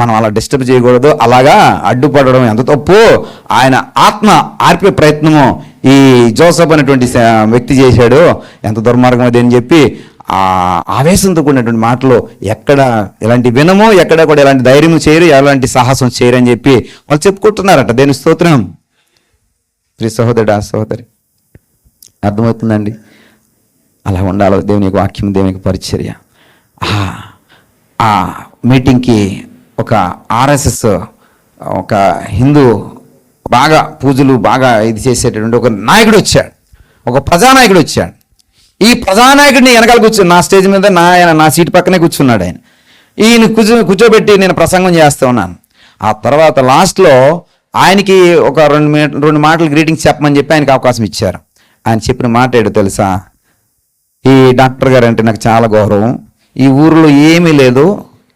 మనం అలా డిస్టర్బ్ చేయకూడదు, అలాగా అడ్డుపడడం ఎంత తప్పు. ఆయన ఆత్మ ఆర్పే ప్రయత్నము ఈ జోసఫ్ అనేటువంటి వ్యక్తి చేశాడు, ఎంత దుర్మార్గం అది అని చెప్పి ఆ ఆవేశంతో కూడినటువంటి మాటలు ఎక్కడ ఎలాంటి వినము, ఎక్కడ కూడా ఎలాంటి ధైర్యం చేయరు, ఎలాంటి సాహసం చేయరు అని చెప్పి వాళ్ళు చెప్పుకుంటున్నారట. దేని స్తోత్రం. ప్రియ సహోదరుడు, ఆ సహోదరి, అర్థమవుతుందండి? అలా ఉండాలి దేవుని యొక్క వాక్యం, దేవుని యొక్క పరిచర్య. ఆ మీటింగ్కి ఒక ఆర్ఎస్ఎస్, ఒక హిందూ బాగా పూజలు బాగా ఇది చేసేటటువంటి ఒక నాయకుడు వచ్చాడు, ఒక ప్రజానాయకుడు వచ్చాడు. ఈ ప్రజానాయకుడిని వెనకాల కూర్చుని నా స్టేజ్ మీద నా సీటు పక్కనే కూర్చున్నాడు ఆయన. ఈయన కూర్చోబెట్టి నేను ప్రసంగం చేస్తూ ఉన్నాను. ఆ తర్వాత లాస్ట్లో ఆయనకి ఒక రెండు మాటలు గ్రీటింగ్స్ చెప్పమని చెప్పి ఆయనకి అవకాశం ఇచ్చారు. ఆయన చెప్పిన మాట ఏంటో తెలుసా? ఈ డాక్టర్ గారు అంటే నాకు చాలా గౌరవం. ఈ ఊరిలో ఏమీ లేదు,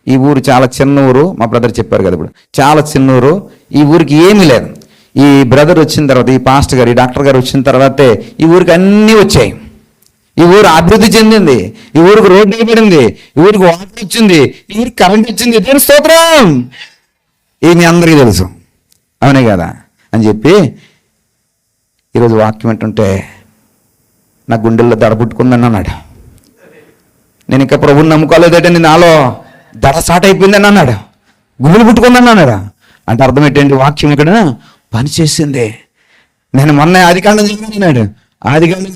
ఈ ఊరు చాలా చిన్న ఊరు. మా బ్రదర్ చెప్పారు కదా ఇప్పుడు, చాలా చిన్న ఊరు, ఈ ఊరికి ఏమీ లేదు. ఈ బ్రదర్ వచ్చిన తర్వాత, ఈ పాస్టర్ గారు, ఈ డాక్టర్ గారు వచ్చిన తర్వాతే ఈ ఊరికి అన్నీ వచ్చాయి. ఈ ఊరు అభివృద్ధి చెందింది, ఈ ఊరికి రోడ్డు వేయబడింది, ఈ ఊరికి వాటర్ వచ్చింది, ఈ ఊరికి కరెంట్ వచ్చింది. దేని స్తోత్రం. ఇది మీ అందరికీ తెలుసు, అవునే కదా అని చెప్పి ఈరోజు వాక్యం ఏంటంటే నా గుండెల్లో దడ పుట్టుకుందని అన్నాడు. నేను ఇంకా ప్రభువుని నమ్ముకోలేదంటే నాలో దడ స్టార్ట్ అయిపోయిందని అన్నాడు. గుండెలు పుట్టుకుందని అన్నాడు. అంటే అర్థం ఏంటంటే వాక్యం ఇక్కడ పనిచేసింది. నేను మొన్న ఆదికాండం చదివినాడు, ఆదికాండం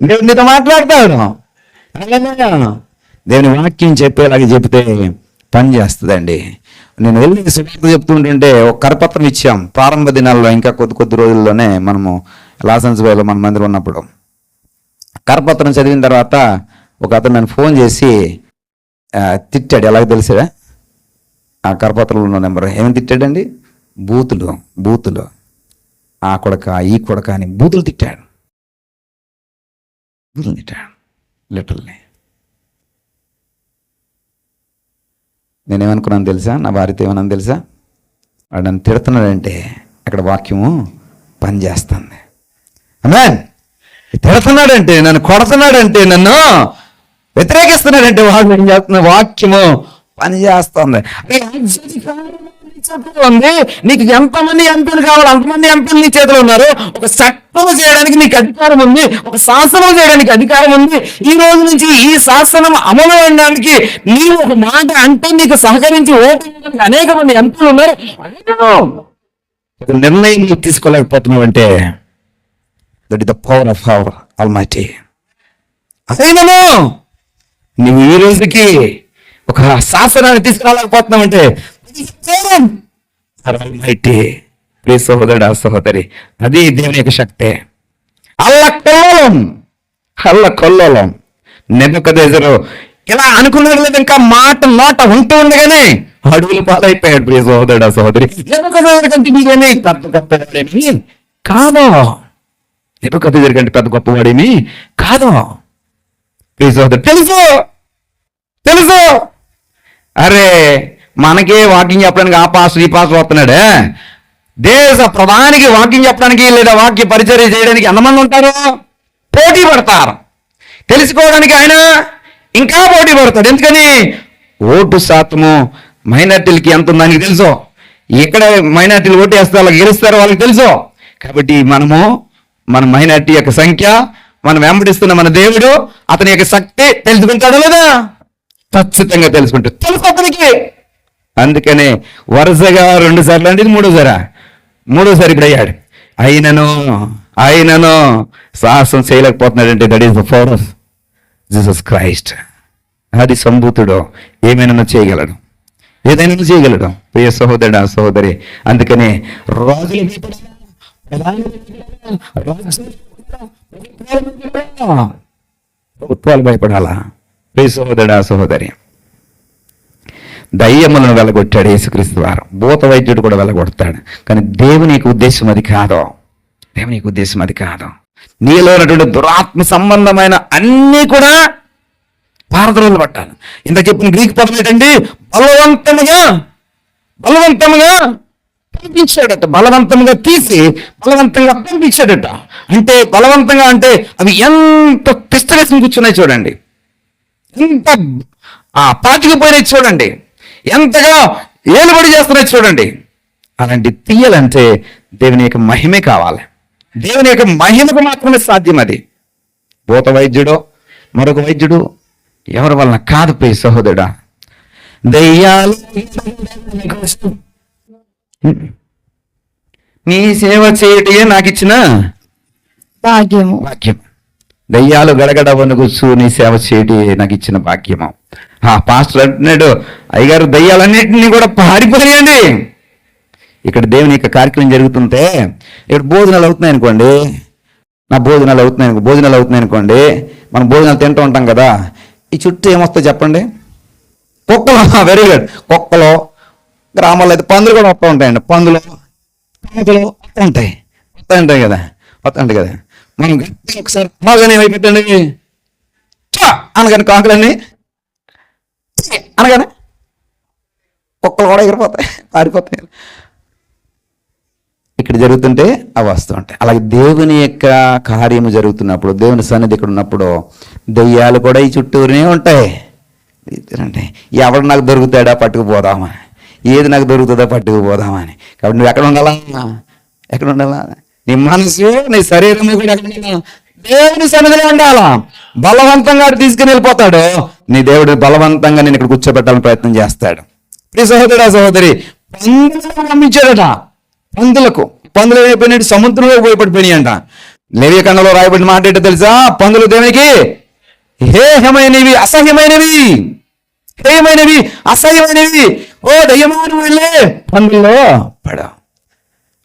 దేవుడు నీతో మాట్లాడతాడు. దేవుని వాక్యం చెప్పేలాగా చెప్తే పని చేస్తుందండి. నేను వెళ్ళి సువార్త చెప్తుంటే ఒక కరపత్రం ఇచ్చాం ప్రారంభ దినాల్లో, ఇంకా కొద్ది రోజుల్లోనే మనము లాసెన్స్ వేలో మన మందిరం ఉన్నప్పుడు. కరపత్రం చదివిన తర్వాత ఒక అతను నన్ను ఫోన్ చేసి తిట్టాడు. ఎలాగ తెలిసాడా? ఆ కరపత్రంలో ఉన్న నెంబర్ ఏమని తిట్టాడండి? బూతులు, ఆ కొడక ఈ కొడక అని బూతులు తిట్టాడు. లిటరల్లీ. నేనేమనుకున్నాను తెలుసా? నా భార్యతో ఏమన్నాను తెలుసా? వాడు నన్ను తిడుతున్నాడంటే అక్కడ వాక్యము పనిచేస్తుంది. ఆమేన్. తిడుతున్నాడంటే, నన్ను కొడుతున్నాడంటే, నన్ను వ్యతిరేకిస్తున్నాడంటే వాడు ఏం చేస్తున్న వాక్యము పనిచేస్తుంది. ఉంది. నీకు ఎంతమంది ఎంపీలు కావాలి అంతమంది ఎంపీలు నీ చేతిలో ఉన్నారు. ఒక చట్టం చేయడానికి నీకు అధికారం ఉంది, ఒక శాసనం చేయడానికి అధికారం ఉంది. ఈ రోజు నుంచి ఈ శాసనం అమలు చేయడానికి నీవు ఒక మాట అంటే నీకు సహకరించి ఓటు వేయడానికి అనేక మంది ఎంపీలు ఉన్నారు. ఒక నిర్ణయం నువ్వు తీసుకోలేకపోతున్నావు అంటే that is the power of our almighty. అయినను నువ్వు ఈ రోజుకి ఒక శాసనాన్ని తీసుకురాలేకపోతున్నావు అంటే ప్రియ సహోదరుడు, సహోదరి, అది దేవుని యొక్క శక్తే. అల్లకొల్లోలం నెబుకద్నెజరు ఇలా అనుకున్నాడు లేదు, ఇంకా మాట ఉంటూ ఉండగానే అడవులు పాలైపోయాడు. ప్రియ సహోదరుడు, సహోదరి, నెబుకద్నెజరు కంటే మీరేమి పెద్ద గొప్పవాడేమి కాదు. నెబుకద్నెజరు కంటే పెద్ద గొప్పవాడేమి కాదు. ప్రియ సహోదరు, తెలుసు. అరే మనకే వాకింగ్ చెప్పడానికి ఆ పాస్టర్ ఈ పాస్టర్ వస్తున్నాడు. దేశ ప్రధానికి వాకింగ్ చెప్పడానికి లేదా వాక్య పరిచర్య చేయడానికి ఎంతమంది ఉంటారు? పోటీ పడతారు. తెలుసుకోవడానికి ఆయన ఇంకా పోటీ పడతాడు. ఎందుకని? ఓటు శాతము మైనార్టీలకి ఎంత ఉందని తెలుసు. ఇక్కడ మైనార్టీలు ఓటు వేస్తే వాళ్ళకి గెలుస్తారు, వాళ్ళకి తెలుసు. కాబట్టి మన మైనార్టీ యొక్క సంఖ్య, మనం వెంబడిస్తున్న మన దేవుడు, అతని యొక్క శక్తి తెలుసుకుంటాడు లేదా? ఖచ్చితంగా తెలుసుకుంటాడు. తెలుసు అతనికి. అందుకనే వరుసగా 2 సార్లు అంటే ఇది మూడోసారి ఇప్పుడు అయ్యాడు. అయినను సాహసం చేయలేకపోతున్నాడంటే that is the power of Jesus Christ. అది సంభూతుడు ఏమైనా చేయగలడు, ఏదైనా చేయగలడు. ప్రియ సహోదరుడు, సహోదరి, అందుకనే ప్రభుత్వాలు భయపడాలా? ప్రియ సహోదరుడు, సహోదరి, దయ్యములను వెళ్ళగొట్టాడు యేసుక్రీస్తు వారు. భూత వైద్యుడు కూడా వెళ్ళగొడతాడు. కానీ దేవుని యొక్క ఉద్దేశం అది కాదు. నీలో ఉన్నటువంటి దురాత్మ సంబంధమైన అన్నీ కూడా పారద్రోలు పట్టాలి. ఇంత చెప్పిన గ్రీక్ పదం ఏంటండి? బలవంతముగా పంపించాడట, బలవంతంగా తీసి బలవంతంగా పంపించాడట. అంటే బలవంతంగా అంటే అవి ఎంత పిస్తరేసి కూర్చున్నాయి చూడండి, ఎంత పాతికిపోయినాయి చూడండి, ఎంతగా ఏలుబడి చేస్తున్నాయి చూడండి. అలాంటి తీయాలంటే దేవుని యొక్క మహిమే కావాలి. దేవుని యొక్క మహిమకు మాత్రమే సాధ్యం అది. భూత వైద్యుడో మరొక వైద్యుడు ఎవరి వలన కాదు ప్రియ సహోదరుడా. దయ్యాలు నీ సేవ చేయటే నాకు ఇచ్చిన భాగ్యము. దయ్యాలు గడగడ వణుకుచు నీ సేవ చేయటే నాకు ఇచ్చిన భాగ్యము. పాస్టర్ అంటున్నాడు, అయ్యగారు దయ్యాలన్నింటినీ కూడా పారిపోయాయండి. ఇక్కడ దేవుని యొక్క కార్యక్రమం జరుగుతుంటే ఇక్కడ భోజనాలు అవుతున్నాయి అనుకోండి, భోజనాలు అవుతున్నాయి అనుకోండి, మనం భోజనాలు తింటూ ఉంటాం కదా, ఈ చుట్టూ ఏమొస్తాయి చెప్పండి? కుక్కలు. Very good. కుక్కలు, గ్రామాల్లో అయితే పందులు కూడా వస్తూ ఉంటాయండి. పందులు కాకులు వస్తూ ఉంటాయి కదా. మనం ఒకసారి బాగానే అయిపోయిందండి అనగానే కాకులన్నీ అనగానే కుక్కలు కూడా ఎగిరిపోతాయి, పారిపోతాయి. ఇక్కడ జరుగుతుంటే అవి వస్తూ ఉంటాయి. అలాగే దేవుని యొక్క కార్యము జరుగుతున్నప్పుడు, దేవుని సన్నిధి ఇక్కడ ఉన్నప్పుడు దెయ్యాలు కూడా ఈ చుట్టూనే ఉంటాయి. ఎవడు నాకు దొరుకుతాడా పట్టుకుపోదామా, ఏది నాకు దొరుకుతుందో పట్టుకుపోదామని. కాబట్టి నువ్వు ఎక్కడ ఉండాలా? నీ మనసు, నీ శరీరం కూడా ఎక్కడ ఉండాలా? దేవుని సన్నిధిలో ఉండాలా. బలవంతంగా తీసుకుని వెళ్ళిపోతాడు నీ దేవుడు, బలవంతంగా నేను ఇక్కడ కూర్చోబెట్టాలని ప్రయత్నం చేస్తాడు. ప్రియ సహోదరుడా, సహోదరి, పందులను పంపించాడట. పందులు ఏమైపోయినాయి? సముద్రంలో పోయిపడిపోయినాయి అంట. లేవియకాండంలో రాయబడిన మాట ఏంటో తెలుసా? పందులు దేవునికి హేయమైనవి, అసహ్యమైనవి. ఓ దయ్యమాను వెళ్ళే పందుల్లో పడ.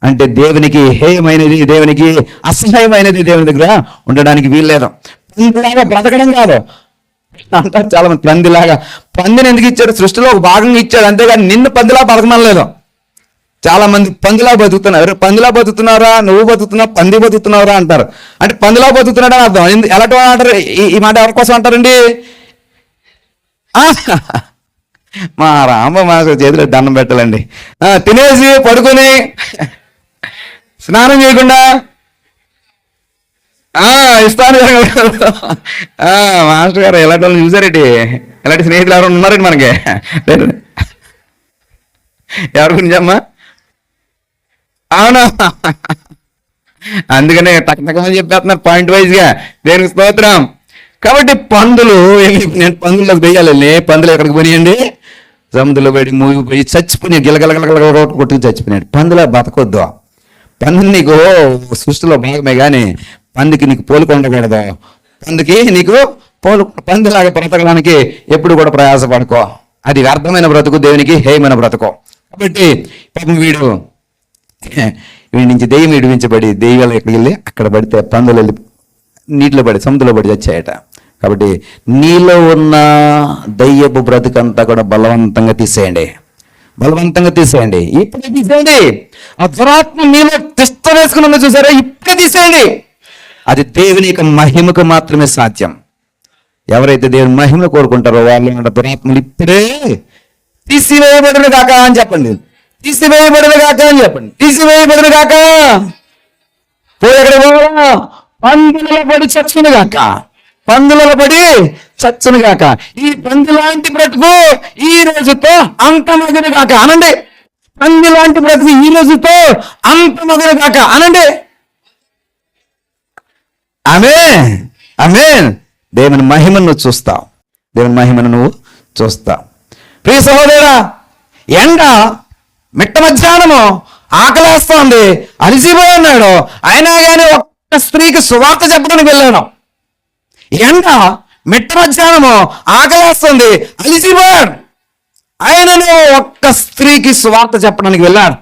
అంటే దేవునికి హేయమైనది, దేవునికి అసహ్యమైనది దేవుని దగ్గర ఉండడానికి వీల్లేదు. పందిలాగా బ్రతకడం కాదు అంటారు చాలా మంది. పందిని ఎందుకు ఇచ్చాడు? సృష్టిలో ఒక భాగంగా ఇచ్చాడు, అంతేగాని నిన్ను పందిలా బతకమనలేదు. చాలా మంది పందిలా బతుకుతున్నారు. పందిలా బతుకుతున్నారా? నువ్వు బతుకుతున్నావు, పంది బతుకుతున్నావురా అంటారు. అంటే పందిలా బతుకుతున్నాడు అని అర్థం. ఎలాంటి అంటారు? ఈ మాట ఎవరి కోసం అంటారండి? మా చేతిలో దండం పెట్టాలండి. తినేసి పడుకొని స్నానం చేయకుండా ఇస్తాను మాస్టర్ గారు ఎలాంటి వాళ్ళు చూసారేంటి? ఎలాంటి స్నేహితులు ఎవరు ఉన్నారండి మనకి? ఎవరి గురించి అమ్మా? అవునా? అందుకనే టక్మని చెప్పేస్తున్నారు పాయింట్ వైజ్ గా. దేనికి స్తోత్రం. కాబట్టి పందులు పందులకు వేయాలి. పందులు ఎక్కడికి పోనీయండి? సముద్రంలో పోయి మూగిపోయి చచ్చిపోయి గిలగలగల కొట్టుకు చచ్చిపోయినాడు. పందులా బతకొద్దు. పందులు నీకు సృష్టిలో భాగమే కానీ పందికి నీకు పోలిక ఉండకూడదు. పందిలాగా బ్రతకడానికి ఎప్పుడు కూడా ప్రయాసపడుకో. అది వ్యర్థమైన బ్రతుకు, దేవునికి హేయమైన బ్రతుకు. కాబట్టి పాపం వీడి నుంచి దెయ్యం విడిపించబడి దెయ్యాలు ఎక్కడికి వెళ్ళి అక్కడ పడితే పందులు వెళ్ళి నీటిలో పడి సముద్రంలో పడి చచ్చాయట. కాబట్టి నీలో ఉన్న దయ్యపు బ్రతుకంతా కూడా బలవంతంగా తీసేయండి. ఇప్పుడే తీసేయండి. ఆ దురాత్మ మీలో తిష్ట వేసుకుని చూసారా? ఇప్పుడే తీసేయండి. అది దేవుని యొక్క మహిమకు మాత్రమే సాధ్యం. ఎవరైతే దేవుని మహిమను కోరుకుంటారో వాళ్ళు దురాత్మలు ఇప్పుడే తీసివేయబడును కాక అని చెప్పండి. తీసివేయబడును కాక పోయి పందులలో పడి చచ్చును గాక. ఈ పంది లాంటి బ్రతుకు ఈ రోజుతో అంతమగును గాక అనండి. పంది లాంటి బ్రతుకు ఈ రోజుతో అంతమగును గాక అనండి. ఆమేన్. దేవుని మహిమను నువ్వు చూస్తావు. ప్రియ సహోదరా, ఎండ మిట్ట మధ్యాహ్నము ఆకలేస్తోంది, అలసిపోయి ఉన్నాడు, అయినా కానీ ఒక్క స్త్రీకి సువార్త చెప్పడానికి వెళ్ళాను. ఎండ మిట్ట మధ్యాహ్నము ఆకలేస్తుంది, అలసిపోయాడు, ఆయనను ఒక్క స్త్రీకి సువార్త చెప్పడానికి వెళ్ళాడు.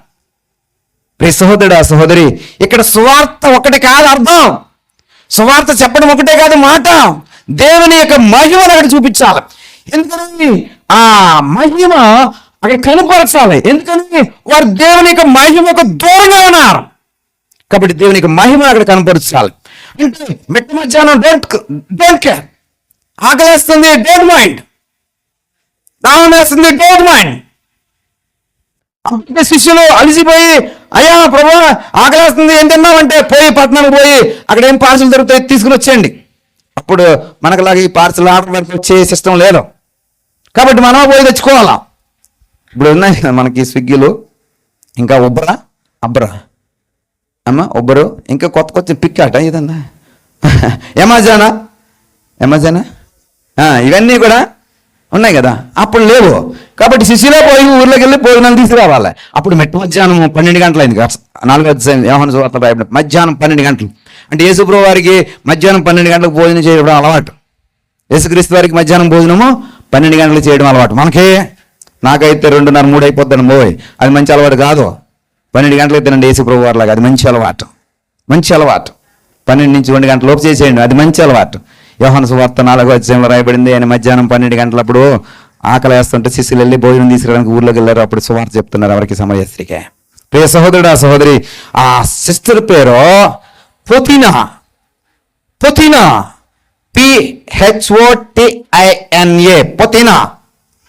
ప్రియ సహోదరుడా, సహోదరి, ఇక్కడ సువార్త ఒకటి కాదు అర్థం. సువార్త చెప్పడం ఒకటే కాదు మాట. దేవుని యొక్క మహిమను అక్కడ చూపించాలి. ఎందుకని ఆ మహిమ అక్కడ కనపరచాలి. ఎందుకని వారు దేవుని యొక్క మహిమకు దూరంగా ఉన్నారు. కాబట్టి దేవుని యొక్క మహిమ అక్కడ కనపరచాలి. అంటే మిట్ట మధ్యాహ్నం డోంట్ కేర్, ఆకలేస్తుంది డోంట్ మైండ్, దాహం వేస్తుంది డోంట్ మైండ్. అంటే శిష్యులు అలిసిపోయి, అయ్యా ప్రభు ఆకలేస్తుంది ఏం తిన్నామంటే, పోయి పట్టణానికి పోయి అక్కడ ఏం పార్సల్ దొరుకుతాయి తీసుకుని వచ్చేయండి. అప్పుడు మనకులాగా ఈ పార్సల్ ఆర్డర్ వరకు వచ్చే సిస్టమ్ లేదు కాబట్టి మనం పోయి తెచ్చుకోవాలా. ఇప్పుడు ఉన్నాయి కదా మనకి స్విగ్గీలు, ఇంకా అబ్బరా అమ్మ ఒబ్బరు, ఇంకా కొత్త పిక్ ఆట ఇదన్నా అమెజానా ఇవన్నీ కూడా ఉన్నాయి కదా, అప్పుడు లేవు. కాబట్టి శిష్యులే పోయి ఊర్లోకి వెళ్ళి భోజనాలు తీసుకురావాలి. అప్పుడు మధ్యాహ్నం 12 గంటలు అయింది. 4వ అధ్యాయం యోహాను సువార్త రాయబడింది మధ్యాహ్నం 12 గంటలు. అంటే యేసుప్రభు వారికి మధ్యాహ్నం 12 గంటలకు భోజనం చేయడం అలవాటు. యేసుక్రీస్తు వారికి మధ్యాహ్నం భోజనము 12 గంటలకు చేయడం అలవాటు. నాకైతే 2:30, 3 అయిపోద్దని పోయి, అది మంచి అలవాటు కాదు. 12 గంటలకు తినండి యేసుప్రభు వారిలాగా, అది మంచి అలవాటు. 12 నుంచి 2 గంటల లోపు చేసేయండి, అది మంచి అలవాటు. యోహాను సువార్త 4వ అధ్యాయంలో రాయబడింది, ఆయన మధ్యాహ్నం 12 గంటలప్పుడు ఆకలి వేస్తుంటే శిష్యులు వెళ్ళి భోజనం తీసుకురావడానికి ఊర్లోకి వెళ్ళారు. అప్పుడు సువార్త చెప్తున్నారు ఎవరికి? సమరయస్త్రీకే. ప్రియ సహోదరుడు, ఆ సహోదరి, ఆ సిస్టర్ పేరు పొతినా. PHOTINA. పొతినా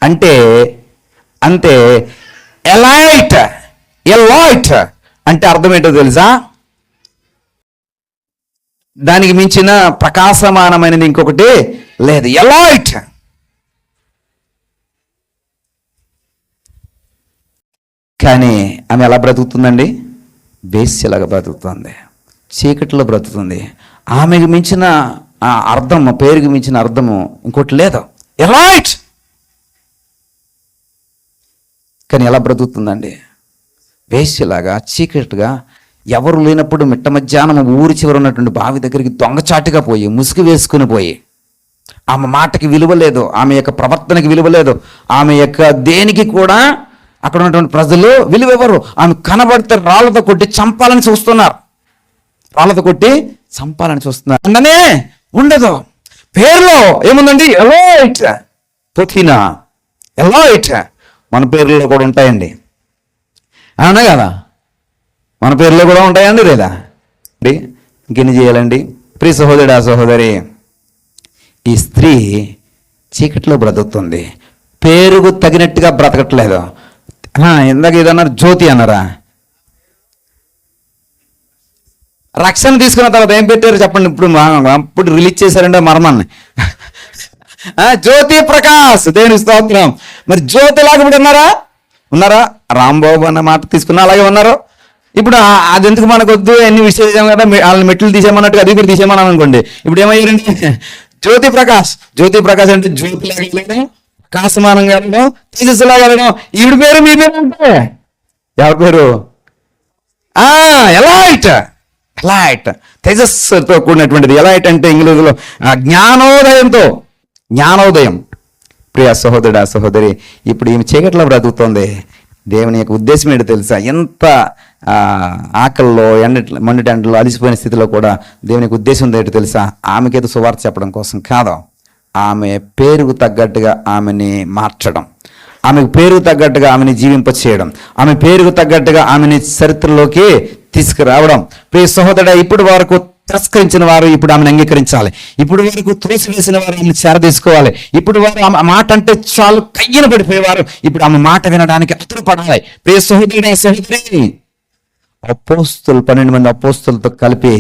అంటే ఎలైట్ అంటే అర్థం ఏంటో తెలుసా? దానికి మించిన ప్రకాశమానమైనది ఇంకొకటి లేదు. ఎలైట్. కానీ ఆమె ఎలా బ్రతుకుతుందండి? వేశ్యలాగా బ్రతుకుతుంది, చీకటిలో బ్రతుకుతుంది. ఆమెకు మించిన అర్థం, పేరుకి మించిన అర్థము ఇంకోటి లేదు. ఎలైట్. కానీ ఎలా బ్రతుకుతుందండి? వేశ్యలాగా, చీకటిగా, ఎవరు లేనప్పుడు మిట్ట మధ్యాహ్నం ఊరి చివర ఉన్నటువంటి బావి దగ్గరికి దొంగచాటుగా పోయి, ముసుగు వేసుకుని పోయి, ఆమె మాటకి విలువ లేదు, ఆమె యొక్క ప్రవర్తనకి విలువ లేదు, ఆమె యొక్క దేనికి కూడా అక్కడ ఉన్నటువంటి ప్రజలు విలువ ఇవ్వరు. ఆమె కనబడితే రాళ్ళతో కొట్టి చంపాలని చూస్తున్నారు. అంటనే ఉండదు. పేరులో ఏముందండి? ఎలైట్. పొతినా, ఎలైట్. మన పేర్లలో కూడా ఉంటాయండి, అవునా కదా? మన పేర్లో కూడా ఉంటాయండి లేదా? ఇంకెన్ని చేయాలండి? ప్రియ సహోదరుడు, ఆ సహోదరి, ఈ స్త్రీ చీకటిలో బ్రతుకుతుంది, పేరుకు తగినట్టుగా బ్రతకట్లేదు. ఇందాక ఏదన్నారు? జ్యోతి అన్నారా? రక్షణ తీసుకున్న తర్వాత ఏం పెట్టారు చెప్పండి? ఇప్పుడు రిలీజ్ చేశారంటే మర్మాన్ని. జ్యోతి ప్రకాష్, దేని స్తోత్రం. మరి జ్యోతి లాగా ఇప్పుడు ఉన్నారా? రాంబాబు అన్న మాట తీసుకున్నా అలాగే ఉన్నారు. ఇప్పుడు అది ఎందుకు మనకు వద్దు, ఎన్ని విశేషం కదా, వాళ్ళని మెట్లు తీసేయమన్నట్టుగా అది కూడా తీసేయమన్నాను అనుకోండి. ఇప్పుడు ఏమయ్యారండి? జ్యోతి ప్రకాష్ అంటే జ్యోతి లాగా, ప్రకాశమానంగా, తేజస్సులాగా. ఈవిడ పేరు, మీ పేరు అంటే ఎవరి పేరు? ఎలైట్. తేజస్సుతో కూడినటువంటిది. ఎలైట్ అంటే ఇంగ్లీషులో జ్ఞానోదయం. ప్రియ సహోదరుడు, ఆ సహోదరి, ఇప్పుడు ఈమె చీకట్లో బ్రతుకుతుంది. దేవుని యొక్క ఉద్దేశం ఏంటో తెలుసా? ఎంత ఆకల్లో, మండుటెండలో అలిసిపోయిన స్థితిలో కూడా దేవునికి ఉద్దేశం ఏంటో తెలుసా? ఆమెకేదో సువార్త చెప్పడం కోసం కాదు, ఆమె పేరుకు తగ్గట్టుగా ఆమెని మార్చడం, ఆమెకు పేరుకు తగ్గట్టుగా ఆమెని జీవింపచేయడం, ఆమె పేరుకు తగ్గట్టుగా ఆమెని చరిత్రలోకి తీసుకురావడం. ప్రియ సహోదరుడా, ఇప్పుడు వరకు తిరస్కరించిన వారు ఇప్పుడు ఆమెను అంగీకరించాలి. ఇప్పుడు వరకు త్రోసివేసిన వారు ఆమెను చేరదీసుకోవాలి. ఇప్పుడు వారు ఆమె మాట అంటే చాలు కయ్యన పడిపోయేవారు ఇప్పుడు ఆమె మాట వినడానికి అతురపడాలి. ప్రియ సహోదరుడే, సహోదరి, 12 మంది అపోస్తులతో కలిపి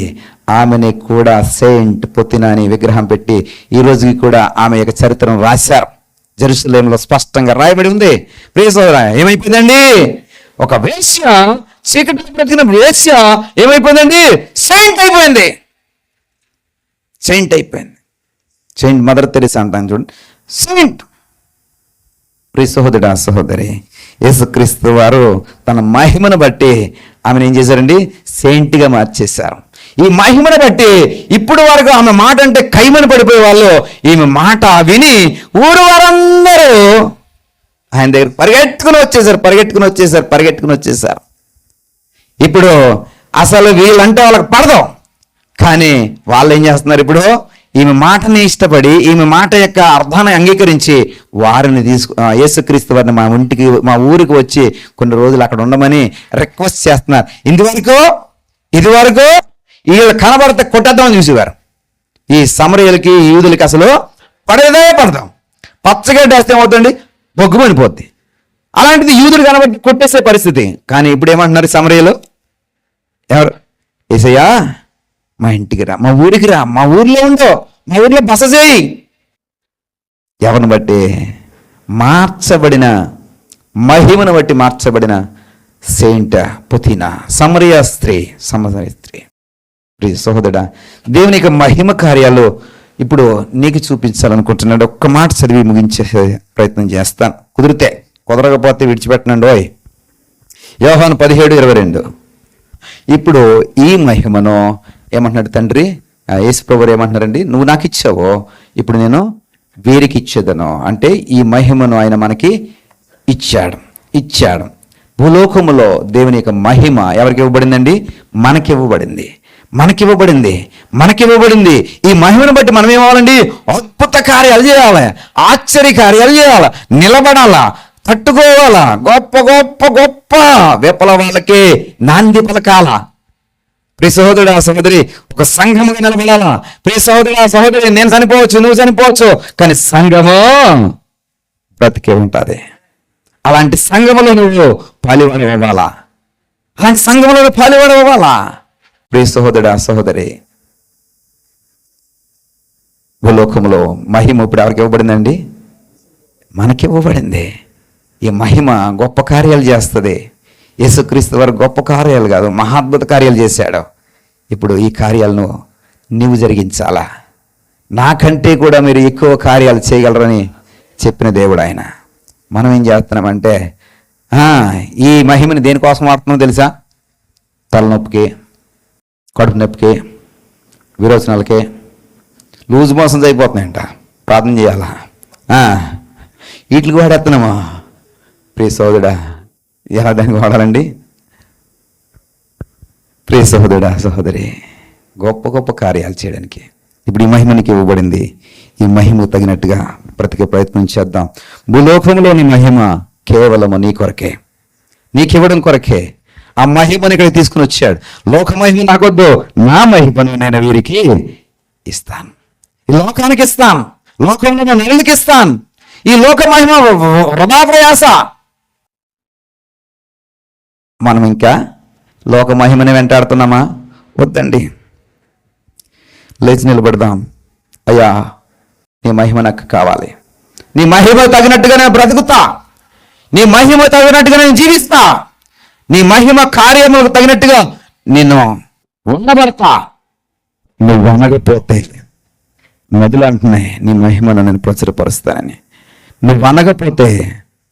ఆమెని కూడా సెయింట్ పొతినా అని విగ్రహం పెట్టి ఈ రోజుకి కూడా ఆమె యొక్క చరిత్రను రాశారు. జెరూసలేంలో స్పష్టంగా రాయబడి ఉంది. ప్రియ సహోదరా, ఏమైపోయిందండి? ఒక వేశ్య, చీకటి బ్రతికిన వేశ్య ఏమైపోయిందండి? సెయింట్ అయిపోయింది. సెయింట్ మదర్ తెరీసా అంటాను చూడండి, సెయింట్. ప్రియ సహోదరుడా, సహోదరి, యేసుక్రీస్తు వారు తన మహిమను బట్టి ఆమెను ఏం చేశారండి? సెయింట్గా మార్చేశారు. ఈ మహిమను బట్టి ఇప్పుడు వరకు ఆమె మాట అంటే కైమని పడిపోయే వాళ్ళు ఈమె మాట విని ఊరు వారందరూ ఆయన దగ్గర పరిగెట్టుకుని వచ్చేసారు. ఇప్పుడు అసలు వీళ్ళంటే వాళ్ళకి పడదు, కానీ వాళ్ళు ఏం చేస్తున్నారు? ఇప్పుడు ఈమె మాటని ఇష్టపడి, ఈమె మాట యొక్క అర్థాన్ని అంగీకరించి వారిని యేసుక్రీస్తు వారిని మా ఊరికి వచ్చి కొన్ని రోజులు అక్కడ ఉండమని రిక్వెస్ట్ చేస్తున్నారు. ఇదివరకు వీళ్ళు కనబడితే కొట్టేద్దామని చూసేవారు. ఈ సమరయులకి, యూదులకి అసలు పడదాం. పచ్చగడ్డ వేస్తే ఏమవుతుంది? బొగ్గు పడిపోద్ది. అలాంటిది యూదుడు కనబట్టి కొట్టేసే పరిస్థితి. కానీ ఇప్పుడు ఏమంటున్నారు సమరయలో? ఎవరు? యేసయ్యా మా ఇంటికి రా, మా ఊరికి రా, మా ఊర్లో ఉండో, మా ఊర్లో బస చేయి. ఎవరిని బట్టి? మార్చబడిన, మహిమను బట్టి మార్చబడిన సెయింట్ పుతీనా, సమరయ స్త్రీ. ప్రియ సహోదరుడా, దేవుని యొక్క మహిమ కార్యాలు ఇప్పుడు నీకు చూపించాలనుకుంటున్నాడు. ఒక్క మాట చదివి ముగించే ప్రయత్నం చేస్తాను, కుదిరితే. కుదరకపోతే విడిచిపెట్టనండి. ఓయ్, యోహాను 17:22. ఇప్పుడు ఈ మహిమను ఏమంటున్నాడు తండ్రి? యేసు ప్రభువు ఏమంటున్నారండి? నువ్వు నాకు ఇచ్చావో, ఇప్పుడు నేను వీరికి ఇచ్చేదను. అంటే ఈ మహిమను ఆయన మనకి ఇచ్చాడు. భూలోకములో దేవుని యొక్క మహిమ ఎవరికి ఇవ్వబడిందండి? మనకివ్వబడింది. ఈ మహిమను బట్టి మనం ఏమవ్వాలండి? అద్భుత కార్యాలు చేయాలి, ఆశ్చర్య కార్యాలు చేయాలి, నిలబడాలా, తట్టుకోవాలా, గొప్ప గొప్ప గొప్ప విప్లవాలకే నాంది పలకాల. ప్రియ సహోదరుడు, ఆ సహోదరి ఒక సంఘముగా నిలబడాలా. ప్రియ సహోదరుడు, ఆ సహోదరి నేను చనిపోవచ్చు, నువ్వు చనిపోవచ్చు, కానీ సంఘము బ్రతికే ఉంటుంది. అలాంటి సంఘములో నువ్వు పాలివాడు అవ్వాలా. ప్రియ సహోదరుడు, ఆ సహోదరి, భూలోకములో మహిమ ఇప్పుడు ఎవరికి ఇవ్వబడిందండి? మనకి ఇవ్వబడింది. ఈ మహిమ గొప్ప కార్యాలు చేస్తుంది. యేసుక్రీస్తు వారు గొప్ప కార్యాలు కాదు, మహాద్భుత కార్యాలు చేశాడు. ఇప్పుడు ఈ కార్యాలను నీవు జరిగించాలా. నాకంటే కూడా మీరు ఎక్కువ కార్యాలు చేయగలరని చెప్పిన దేవుడు ఆయన. మనం ఏం చేస్తున్నామంటే ఈ మహిమని దేనికోసం వాడుతున్నాం తెలుసా? తలనొప్పికి, కడుపు నొప్పికి, విరోచనాలకి, లూజ్ మోషన్స్ అయిపోతున్నాయంట, ప్రార్థన చేయాలా, వీటికి వాడేస్తున్నామా? ప్రియ సహోదరుడా, ఎలా దానికి వాడాలండి? ప్రియ సహోదరుడా, సహోదరి, గొప్ప గొప్ప కార్యాలు చేయడానికి ఇప్పుడు ఈ మహిమనికి ఇవ్వబడింది. ఈ మహిమకు తగినట్టుగా బ్రతికే ప్రయత్నం చేద్దాం. భూలోకంలోని మహిమ కేవలము నీ కొరకే, నీకివ్వడం కొరకే. ఆ మహిమను ఇక్కడ తీసుకుని వచ్చాడు. లోక మహిమ నాకొద్దు, నా మహిమను నేను వీరికి ఇస్తాను. ఈ లోకానికి ఇస్తాను, లోకంలో నా నెలలకి ఇస్తాను. ఈ లోక మహిమ వృధా ప్రయాస. మనం ఇంకా లోక మహిమని వెంటాడుతున్నామా? వద్దండి. లేచి నిలబడదాం. అయ్యా, నీ మహిమ నాకు కావాలి. నీ మహిమ తగినట్టుగా నేను బ్రతుకుతా, నీ మహిమ తగినట్టుగా నేను జీవిస్తా, నీ మహిమ కార్యములకు తగినట్టుగా నేను ఉండబడతా. నువ్వు అనకపోతే నదులు అంటున్నాయి నీ మహిమను నేను ప్రచురపరుస్తానని. నువ్వు అనకపోతే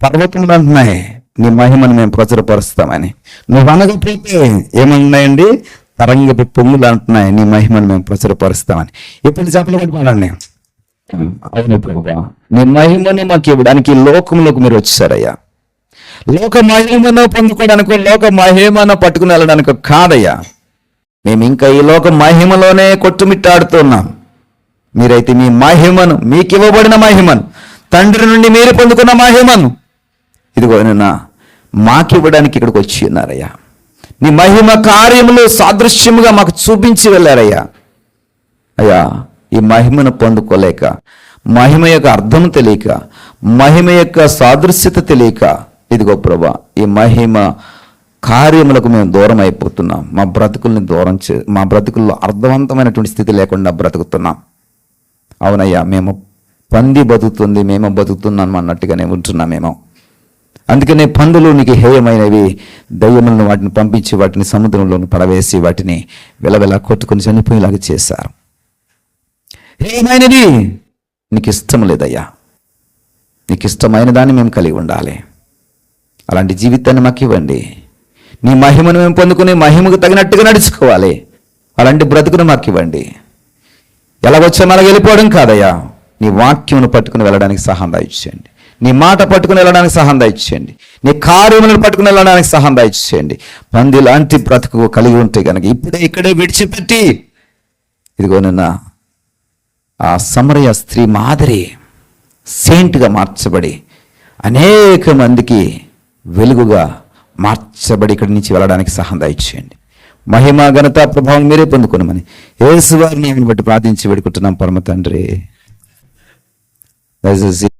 పర్వతములు అంటున్నాయి నీ మహిమను మేము ప్రచురపరుస్తామని. నువ్వు అనకపోతే ఏమన్నాయండి? తరంగపు పొంగులు అంటున్నాయి నీ మహిమను మేము ప్రచురపరుస్తామని. ఎప్పుడు చెప్పలు పడిపోనండి. అవును ప్రభువా, నీ మహిమని మాకు ఇవ్వడానికి లోకంలోకి మీరు వచ్చారయ్యా. లోక మహిమను పొందుకోవడానికి, లోక మహిమను పట్టుకుని వెళ్ళడానికి కాదయ్యా. మేము ఇంకా ఈ లోక మహిమలోనే కొట్టుమిట్టాడుతున్నాం. మీరైతే మీ మహిమను, మీకు ఇవ్వబడిన మహిమను, తండ్రి నుండి మీరు పొందుకున్న మహిమను ఇదిగో నిన్న మాకివ్వడానికి ఇక్కడికి వచ్చి ఉన్నారయ్యా. నీ మహిమ కార్యములు సాదృశ్యముగా మాకు చూపించి వెళ్ళారయ్యా. అయ్యా, ఈ మహిమను పొందుకోలేక, మహిమ యొక్క అర్థం తెలియక, మహిమ యొక్క సాదృశ్యత తెలియక, ఇదిగో ప్రభా, ఈ మహిమ కార్యములకు మేము దూరం అయిపోతున్నాం. మా బ్రతుకుల్ని మా బ్రతుకుల్లో అర్థవంతమైనటువంటి స్థితి లేకుండా బ్రతుకుతున్నాం. అవునయ్యా, మేము పంది బతుకుతుంది, మేము బతుకుతున్నాం అన్నట్టుగానే ఉంటున్నామేమో. అందుకనే పందులు నీకు హేయమైనవి, దయ్యములను వాటిని పంపించి వాటిని సముద్రంలోని పడవేసి వాటిని వెలవెల కొట్టుకుని చనిపోయేలాగా చేశారు. హేయమైనది నీకు ఇష్టం లేదయ్యా. నీకు ఇష్టమైన దాన్ని మేము కలిగి ఉండాలి. అలాంటి జీవితాన్ని మాకు ఇవ్వండి. నీ మహిమను మేము పొందుకుని మహిమకు తగినట్టుగా నడుచుకోవాలి. అలాంటి బ్రతుకును మాకు ఇవ్వండి. ఎలా వచ్చామో అలా వెళ్ళిపోవడం కాదయ్యా. నీ వాక్యమును పట్టుకుని వెళ్ళడానికి సహాయం దయచేయండి. నీ మాట పట్టుకుని వెళ్ళడానికి సహాయం దయచేయండి. నీ కార్యములను పట్టుకుని వెళ్ళడానికి సహాయం దయచేయండి. పంది లాంటి బ్రతుకు కలిగి ఉంటే కనుక ఇక్కడే విడిచిపెట్టి ఇదిగో నిన్న ఆ సమరయ స్త్రీ మాదిరి సెయింట్గా మార్చబడి అనేక మందికి వెలుగుగా మార్చబడి ఇక్కడి నుంచి వెళ్ళడానికి సహాయం దయచేయండి. మహిమ ఘనత ప్రభావం మీరే పొందుకున్నామని యేసు వారిని బట్టి ప్రార్థించి వేడుకుంటున్నాం పరమ తండ్రి.